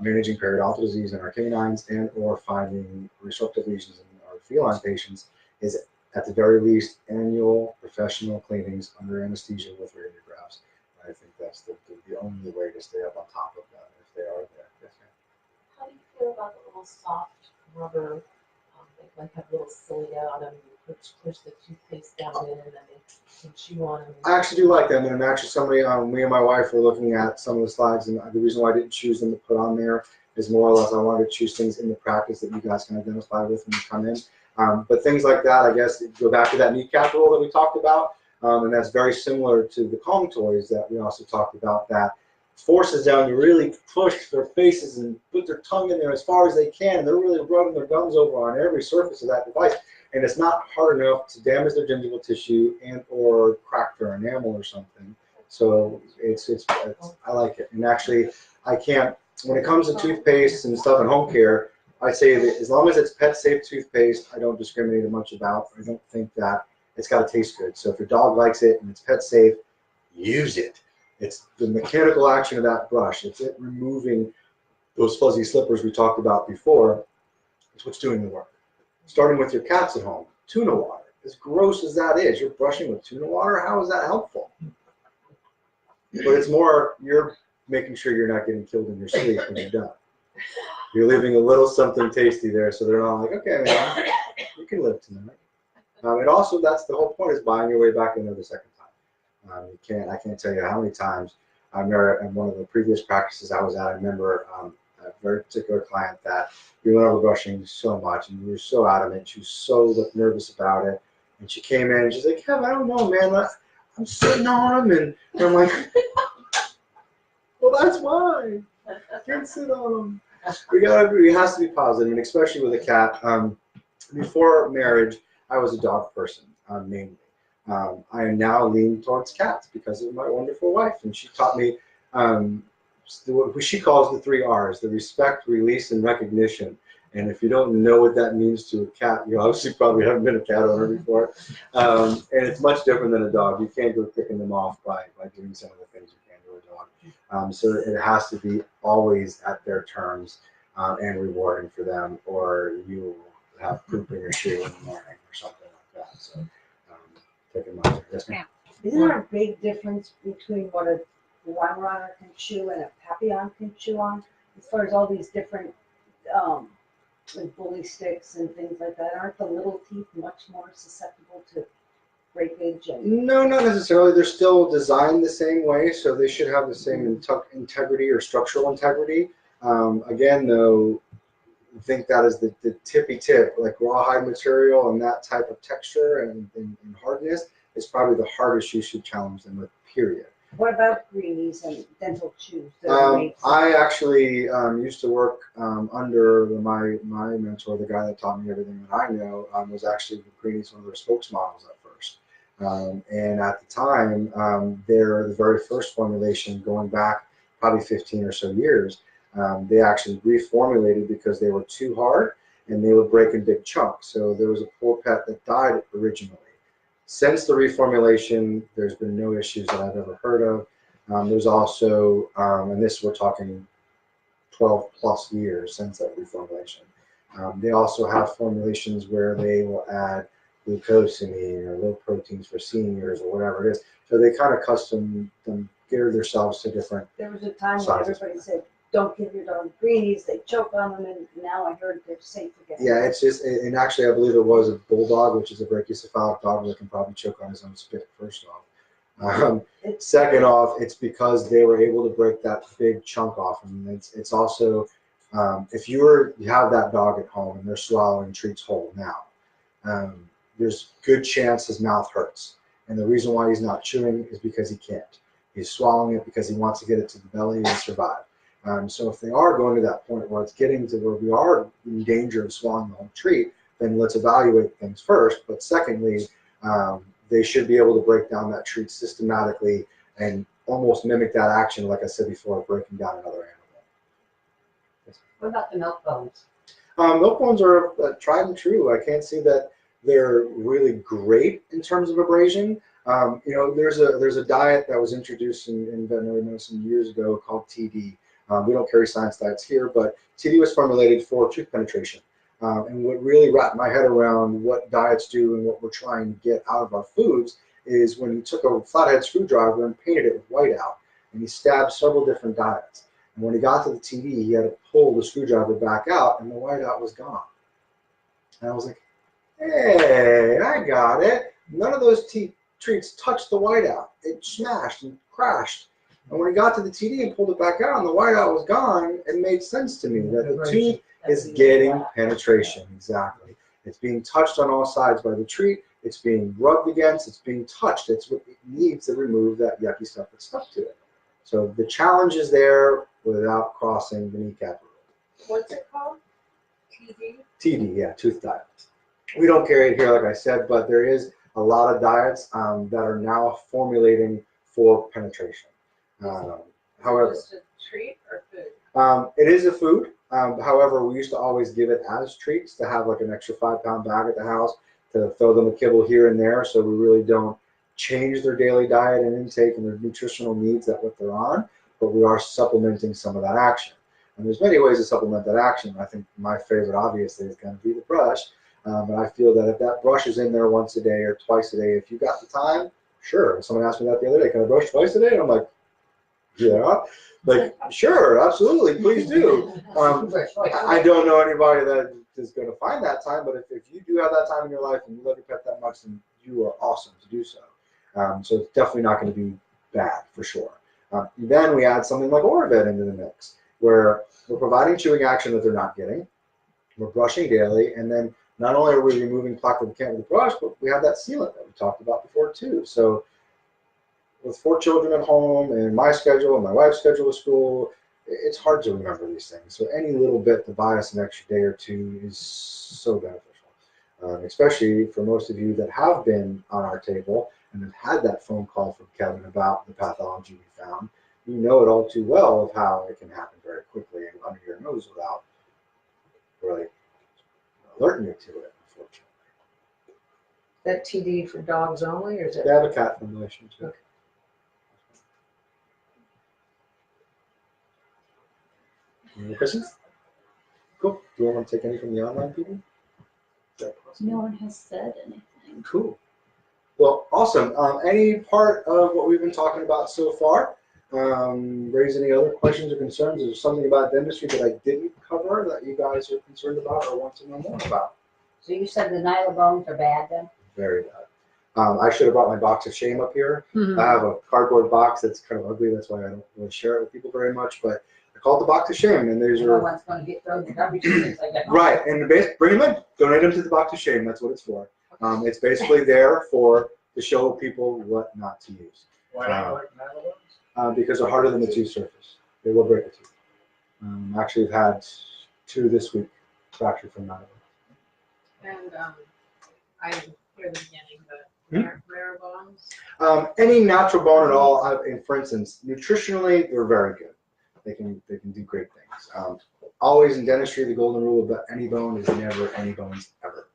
managing periodontal disease in our canines and or finding resorptive lesions in our feline patients is at the very least annual professional cleanings under anesthesia with radiographs. I think that's the only way to stay up on top of that if they are there. Yes, ma'am. How do you feel about the little soft rubber, they like have little cilia on them, you push the toothpaste down in and then they and chew on them. I actually do like them, and actually somebody, me and my wife were looking at some of the slides, and the reason why I didn't choose them to put on there is more or less I wanted to choose things in the practice that you guys can identify with when you come in. But things like that, I guess, go back to that kneecap roll that we talked about, and that's very similar to the Kong toys that we also talked about, that forces them to really push their faces and put their tongue in there as far as they can. They're really rubbing their gums over on every surface of that device, and it's not hard enough to damage their gingival tissue and or crack their enamel or something. So it's I like it. And actually, I can't, when it comes to toothpaste and stuff in home care, I say that as long as it's pet safe toothpaste, I don't discriminate much about. I don't think that it's got to taste good. So if your dog likes it and it's pet safe, use it. It's the mechanical action of that brush. It's it removing those fuzzy slippers we talked about before. It's what's doing the work. Starting with your cats at home, tuna water. As gross as that is, you're brushing with tuna water. How is that helpful? But it's more, you're making sure you're not getting killed in your sleep when you're done. You're leaving a little something tasty there, so they're not like, okay, man, you can live tonight. And also, that's the whole point, is buying your way back in there the second time. I can't tell you how many times. I remember in one of the previous practices I was at, I remember a very particular client that we went over brushing so much, and we were so adamant. She was so nervous about it, and she came in and she's like, Kevin, I don't know, man. I'm sitting on them, and I'm like, well, that's why. You can't sit on them. It has to be positive, and especially with a cat. Before marriage, I was a dog person, mainly. I am now leaning towards cats because of my wonderful wife, and she taught me what she calls the 3 R's: the respect, release, and recognition. And if you don't know what that means to a cat, you obviously probably haven't been a cat owner before. And it's much different than a dog. You can't go kicking them off by doing some of the things you can to a dog. So it has to be always at their terms and rewarding for them, or you will have poop in your shoe in the morning or something like that. So take it mind. Yes, ma'am. Isn't there a big difference between what a Weimaraner can chew and a Papillon can chew on, as far as all these different like bully sticks and things like that? Aren't the little teeth much more susceptible to breakage? And No, not necessarily. They're still designed the same way, so they should have the same integrity or structural integrity. Again, though, I think that is the tippy tip, like rawhide material and that type of texture and hardness is probably the hardest you should challenge them with, period. what about greenies and dental chews? I actually used to work under my mentor, the guy that taught me everything that I know, was actually with Greenies, one of their spokesmodels at first. And at the time, they're the very first formulation going back probably 15 or so years. They actually reformulated because they were too hard and they would break in big chunks. So there was a poor pet that died originally. Since the reformulation, there's been no issues that I've ever heard of. There's also, and this we're talking 12 plus years since that reformulation. They also have formulations where they will add glucosamine or low proteins for seniors or whatever it is. So they kind of custom them, gear themselves to different. There was a time when sizes. everybody said, don't give your dog greenies, they choke on them, and now I heard they're safe again. Yeah, it's just, and actually I believe it was a bulldog, which is a brachycephalic dog that can probably choke on his own spit, first off. Second off, it's because they were able to break that big chunk off. And it's also, if you have that dog at home and they're swallowing treats whole now, there's good chance his mouth hurts. And the reason why he's not chewing is because he can't. He's swallowing it because he wants to get it to the belly and survive. So if they are going to that point where it's getting to where we are in danger of swallowing the whole treat, then let's evaluate things first. But secondly, they should be able to break down that treat systematically and almost mimic that action, like I said before, of breaking down another animal. What about the milk bones? Milk bones are tried and true. I can't see that they're really great in terms of abrasion. There's a diet that was introduced in veterinary medicine years ago called TD. We don't carry science diets here, but TD was formulated for tooth penetration. And what really wrapped my head around what diets do and what we're trying to get out of our foods is when he took a flathead screwdriver and painted it with white out, and he stabbed several different diets. And when he got to the TD, he had to pull the screwdriver back out, and the white out was gone. And I was like, hey, I got it. None of those teeth treats touched the whiteout. It smashed and crashed. And when he got to the TD and pulled it back out and the whiteout was gone, it made sense to me that the tooth is getting penetration. Exactly. It's being touched on all sides by the treat. It's being rubbed against. It's being touched. It's what it needs to remove that yucky stuff that's stuck to it. So the challenge is there without crossing the kneecap. What's it called? TD? TD, yeah, tooth diet. We don't carry it here, like I said, but there is a lot of diets that are now formulating for penetration. However, Just a treat or food? it is a food. However, we used to always give it as treats to have like an extra 5-pound bag at the house to throw them a kibble here and there, so we really don't change their daily diet and intake and their nutritional needs that what they're on, but we are supplementing some of that action. And there's many ways to supplement that action. I think my favorite, obviously, is going to be the brush. And I feel that if that brush is in there once a day or twice a day, if you got the time, sure. Someone asked me that the other day, can I brush twice a day? And I'm like, yeah. Like, sure, absolutely, please do. I don't know anybody that is going to find that time, but if you do have that time in your life and you love your pet that much, then you are awesome to do so. So it's definitely not going to be bad, for sure. Then we add something like Oravet into the mix, where we're providing chewing action that they're not getting. We're brushing daily, and then not only are we removing plaque that we can't with the brush, but we have that sealant that we talked about before too. So with 4 children at home and my schedule and my wife's schedule at school, it's hard to remember these things. So any little bit to buy us an extra day or two is so beneficial, especially for most of you that have been on our table and have had that phone call from Kevin about the pathology we found. You know it all too well of how it can happen very quickly and under your nose without really alerting you to it, unfortunately. That TD for dogs only, or is it? They have a cat formulation too. Okay. Any other questions? Cool. Do you want to take any from the online people? No one has said anything. Cool. Well, awesome. Any part of what we've been talking about so far raise any other questions or concerns? Is there something about dentistry that I didn't cover that you guys are concerned about or want to know more about? So you said the nylobones are bad then? Very bad. I should have brought my box of shame up here. Mhm. I have a cardboard box that's kind of ugly. That's why I don't really share it with people very much. But I call it the box of shame, and there's No your one's going to get thrown in the garbage as I get home. right. And bring them in, donate them to the box of shame. That's what it's for. It's basically there to show people what not to use. Why not like nylobones? Because they're harder than the tooth surface. They will break the tooth. Actually, we've had 2 this week fractured from nylobones. And I didn't hear the beginning, but rare bones. Any natural bone at all, and for instance, nutritionally, they're very good. They can do great things. Always in dentistry, the golden rule about any bone is never any bones ever.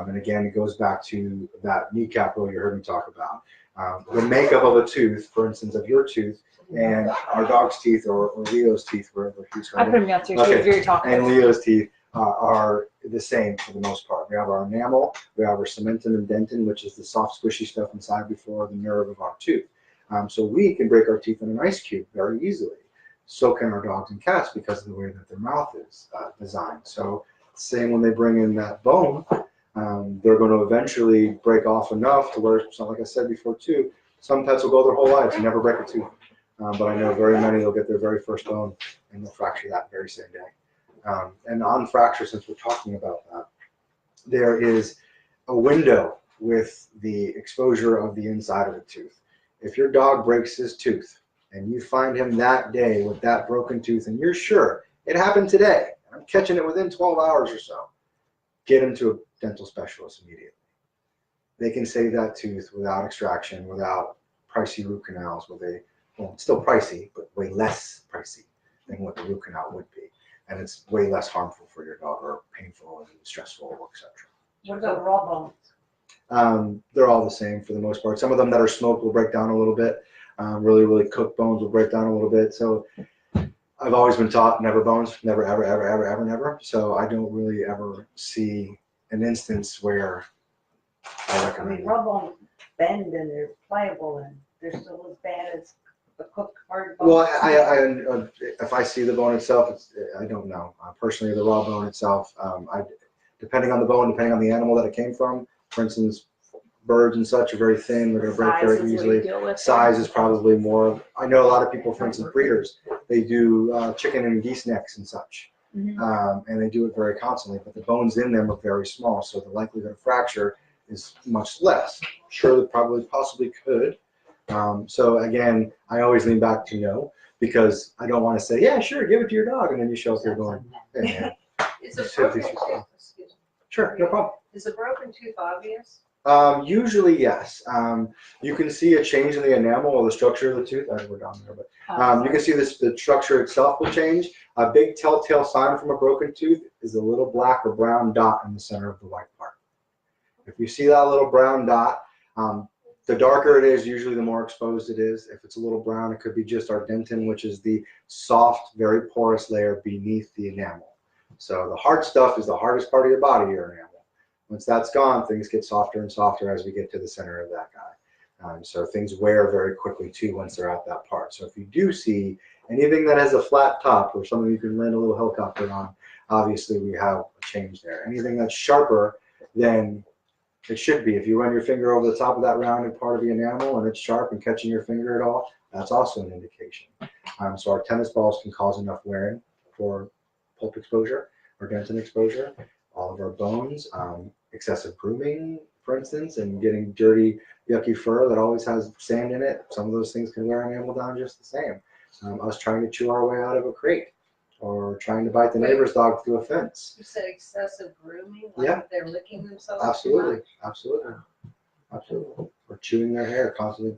And again, it goes back to that kneecap rule you heard me talk about. The makeup of a tooth, for instance, of your tooth and our dog's teeth or Leo's teeth, wherever he's I put him down too. Okay. She was very talkative. and Leo's teeth are the same for the most part. We have our enamel, we have our cementum and dentin, which is the soft, squishy stuff inside before the nerve of our tooth. So we can break our teeth in an ice cube very easily. So can our dogs and cats because of the way that their mouth is designed. So same when they bring in that bone, they're going to eventually break off enough to where, so like I said before too, some pets will go their whole lives and never break a tooth. But I know very many will get their very first bone and they'll fracture that very same day. And on fracture, since we're talking about that, there is a window with the exposure of the inside of the tooth. If your dog breaks his tooth and you find him that day with that broken tooth and you're sure it happened today, I'm catching it within 12 hours or so, get him to a dental specialist immediately. They can save that tooth without extraction, without pricey root canals, well, it's still pricey, but way less pricey than what the root canal would be. And it's way less harmful for your dog or painful and stressful, etc. What about raw bones? They're all the same for the most part. Some of them that are smoked will break down a little bit. Really, really cooked bones will break down a little bit. So I've always been taught never bones, never, ever, ever, ever, ever, never. So I don't really ever see an instance where I recommend it. Raw bones bend and they're pliable and they're still as bad as a cooked hard bone. Well, I if I see the bone itself, I don't know. Personally, the raw bone itself, depending on the bone, depending on the animal that it came from. For instance, birds and such are very thin. They're going to break Size is very what you easily. deal with. Size is probably more. I know a lot of people, for instance, breeders, they do chicken and geese necks and such. And they do it very constantly, but the bones in them are very small, so the likelihood of fracture is much less. Sure, they probably possibly could. So again, I always lean back to no, because I don't want to say, yeah, sure, give it to your dog, and then you show up there going, hey, man. Is a Just broken have these- tooth, excuse me. Sure, no problem. Is a broken tooth obvious? Usually, yes. You can see a change in the enamel or the structure of the tooth. I know we're down there, but you can see this. The structure itself will change. A big telltale sign from a broken tooth is a little black or brown dot in the center of the white part. If you see that little brown dot, the darker it is, usually the more exposed it is. If it's a little brown, it could be just our dentin, which is the soft, very porous layer beneath the enamel. So the hard stuff is the hardest part of your body, your enamel. Once that's gone, things get softer and softer as we get to the center of that guy. So things wear very quickly too once they're at that part. So if you do see anything that has a flat top or something you can land a little helicopter on, obviously we have a change there. Anything that's sharper than it should be. If you run your finger over the top of that rounded part of the enamel and it's sharp and catching your finger at all, that's also an indication. So our tennis balls can cause enough wearing for pulp exposure or dentin exposure. All of our bones, excessive grooming, for instance, and getting dirty, yucky fur that always has sand in it. Some of those things can wear an enamel down just the same. Us trying to chew our way out of a crate or trying to bite the neighbor's dog through a fence. You said excessive grooming, like Yeah. they're licking themselves too Absolutely, much? absolutely, absolutely. Or chewing their hair, constantly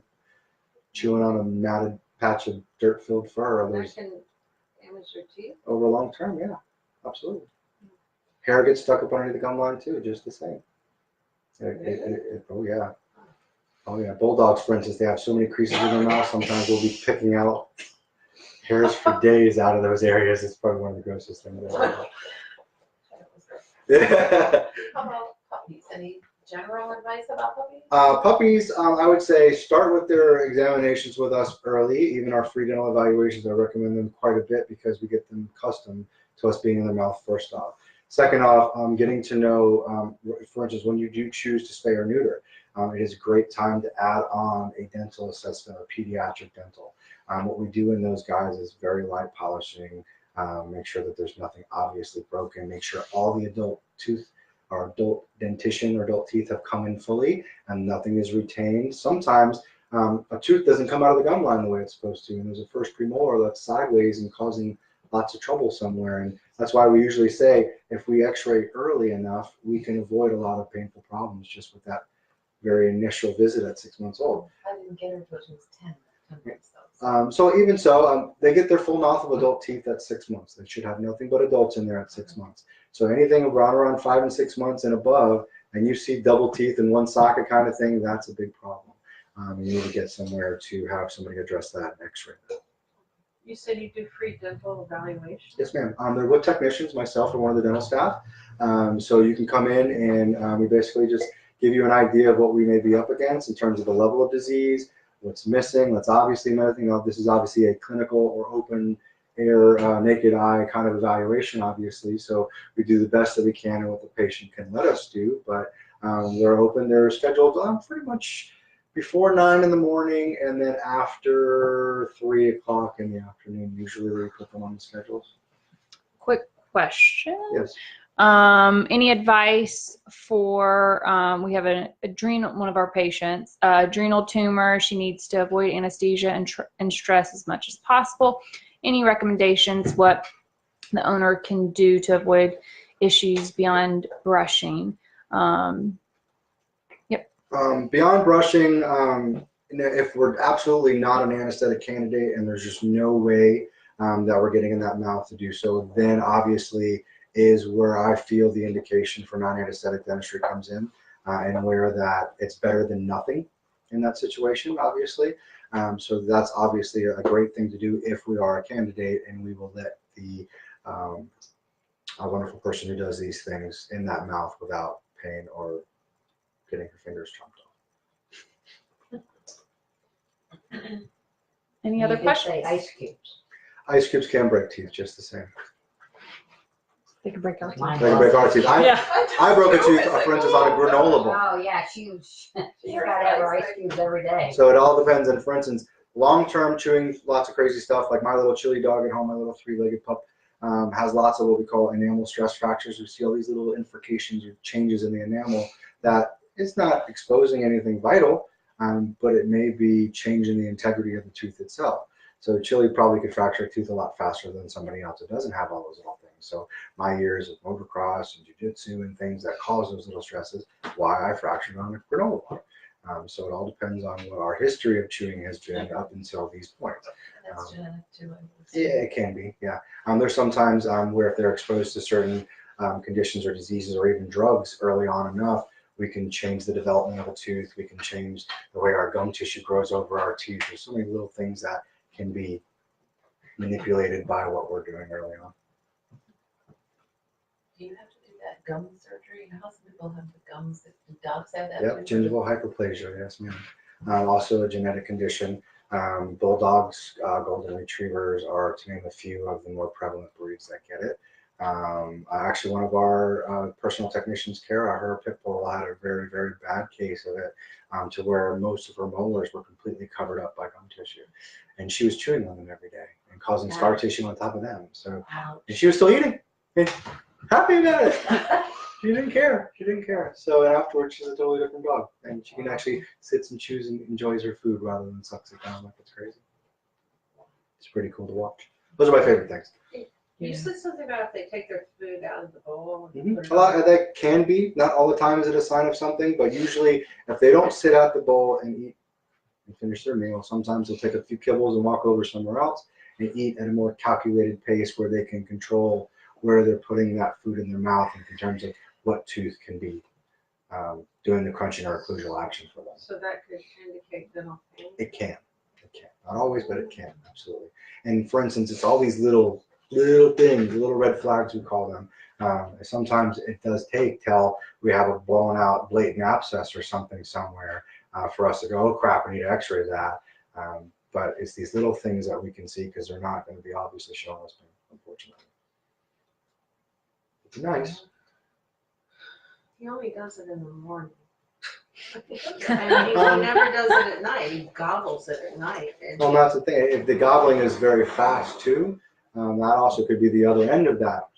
chewing on a matted patch of dirt-filled fur. Or That there's can damage your teeth? over long term, yeah, absolutely. Hair gets stuck up underneath the gum line too, just the same. Oh yeah. Oh yeah. Bulldogs, for instance, they have so many creases in their mouth. Sometimes we'll be picking out hairs for days out of those areas. It's probably one of the grossest things ever. Yeah. How about puppies? Any general advice about puppies? Puppies, I would say start with their examinations with us early. Even our free dental evaluations, I recommend them quite a bit because we get them accustomed to us being in their mouth first off. Second off, getting to know, for instance, when you do choose to spay or neuter, it is a great time to add on a dental assessment or pediatric dental. What we do in those guys is very light polishing, make sure that there's nothing obviously broken, make sure all the adult tooth or adult dentition or adult teeth have come in fully and nothing is retained. Sometimes a tooth doesn't come out of the gum line the way it's supposed to, and there's a first premolar that's sideways and causing lots of trouble somewhere. And that's why we usually say if we x-ray early enough, we can avoid a lot of painful problems just with that very initial visit at 6 months old. I didn't get her until she was 10. So even so, they get their full mouth of adult teeth at 6 months. They should have nothing but adults in there at 6 months. So anything around 5 and 6 months and above, and you see double teeth in one socket kind of thing, that's a big problem. You need to get somewhere to have somebody address that and x-ray that. You said you do free dental evaluation? Yes, ma'am. They're with technicians, myself or one of the dental staff. So you can come in and we basically just give you an idea of what we may be up against in terms of the level of disease, what's missing. That's obviously another thing. This is obviously a clinical or open air, naked eye kind of evaluation, obviously. So we do the best that we can and what the patient can let us do. But they're open. They're scheduled pretty much before 9 in the morning and then after 3 o'clock in the afternoon. Usually we put them on the schedules. Quick question. Yes. Any advice for, we have an adrenal, one of our patients, adrenal tumor. She needs to avoid anesthesia and stress as much as possible. Any recommendations what the owner can do to avoid issues beyond brushing? Beyond brushing, if we're absolutely not an anesthetic candidate and there's just no way that we're getting in that mouth to do so, then obviously is where I feel the indication for non-anesthetic dentistry comes in, and where that it's better than nothing in that situation, obviously. So that's obviously a great thing to do if we are a candidate, and we will let the a wonderful person who does these things in that mouth without pain or getting her fingers chopped off. Any other You did questions? say ice cubes. Ice cubes can break teeth just the same. They can break our teeth. Mine They can break our teeth. Yeah. I broke a tooth, for instance, on a granola bar. Oh, yeah, she's gotta have her ice cubes every day. So it all depends. And for instance, long-term chewing, lots of crazy stuff. Like my little chili dog at home, my little 3-legged pup, has lots of what we call enamel stress fractures. We see all these little infiltrations or changes in the enamel that it's not exposing anything vital, but it may be changing the integrity of the tooth itself. So chili probably could fracture a tooth a lot faster than somebody else that doesn't have all those little things. So my years of motocross and jiu-jitsu and things that cause those little stresses, why I fractured on a granola bar. So it all depends on what our history of chewing has been up until these points. That's genetic too. Yeah, it can be, yeah. There's sometimes where if they're exposed to certain conditions or diseases or even drugs early on enough, we can change the development of a tooth. We can change the way our gum tissue grows over our teeth. There's so many little things that can be manipulated by what we're doing early on. Do you have to do that gum surgery? How some people have the gums, do dogs have that? Yep, too? gingival hyperplasia, yes ma'am. Also a genetic condition. Bulldogs, golden retrievers are, to name a few of the more prevalent breeds that get it. Actually, one of our personal technicians, Kara, her pit bull had a very, very bad case of it, to where most of her molars were completely covered up by gum tissue. And she was chewing on them every day and causing scar tissue on top of them. So, and she was still eating. Happy about it. She didn't care. She didn't care. So afterwards, she's a totally different dog, and she can actually sits and chews and enjoys her food rather than sucks it down like it's crazy. It's pretty cool to watch. Those are my favorite things. You said something about if they take their food out of the bowl. And put it A lot on- of that can be. Not all the time is it a sign of something, but usually if they don't sit at the bowl and eat and finish their meal, sometimes they'll take a few kibbles and walk over somewhere else and eat at a more calculated pace where they can control where they're putting that food in their mouth in terms of what tooth can be doing the crunching or occlusal action for them. So that could indicate dental pain. It can. It can. Not always, but it can, absolutely. And for instance, it's all these little things, little red flags we call them. Sometimes it does take till we have a blown out blatant abscess or something somewhere for us to go, oh crap, we need to x-ray that. But it's these little things that we can see because they're not going to be obviously showing us pain, unfortunately. It's nice. He only does it in the morning. And he never does it at night. He gobbles it at night. And Well, that's the thing. If the gobbling is very fast too, that also could be the other end of that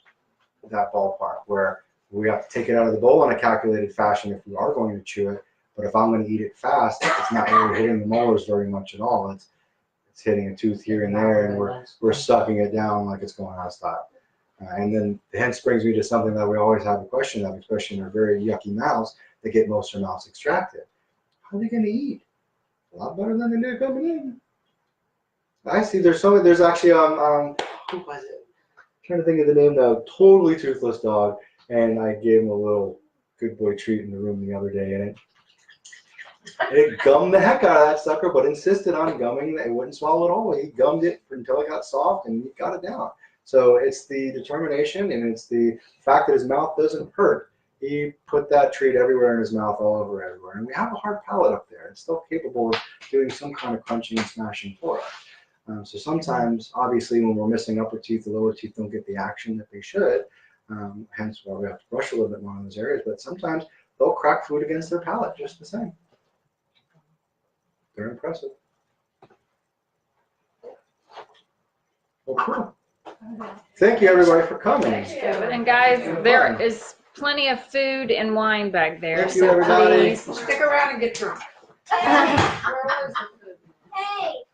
ballpark, where we have to take it out of the bowl in a calculated fashion if we are going to chew it. But if I'm going to eat it fast, it's not really hitting the molars very much at all. It's hitting a tooth here and there, and we're sucking it down like it's going out of style. And then hence brings me to something that we always have a question of, especially in our very yucky mouths that get most of their mouths extracted. How are they going to eat? A lot better than they did coming in. I see. There's actually who was it? I'm trying to think of the name now. Totally toothless dog, and I gave him a little good boy treat in the room the other day, and it gummed the heck out of that sucker, but insisted on gumming. It wouldn't swallow it all. He gummed it until it got soft, and he got it down. So it's the determination, and it's the fact that his mouth doesn't hurt. He put that treat everywhere in his mouth, all over everywhere. And we have a hard palate up there. It's still capable of doing some kind of crunching and smashing for us. So sometimes, obviously, when we're missing upper teeth, the lower teeth don't get the action that they should. Hence why we have to brush a little bit more in those areas. But sometimes they'll crack food against their palate just the same. They're impressive. Well, cool. Thank you, everybody, for coming. And guys, there is plenty of food and wine back there. Thank you, So everybody. please. stick around and get drunk. Where was the food? Hey.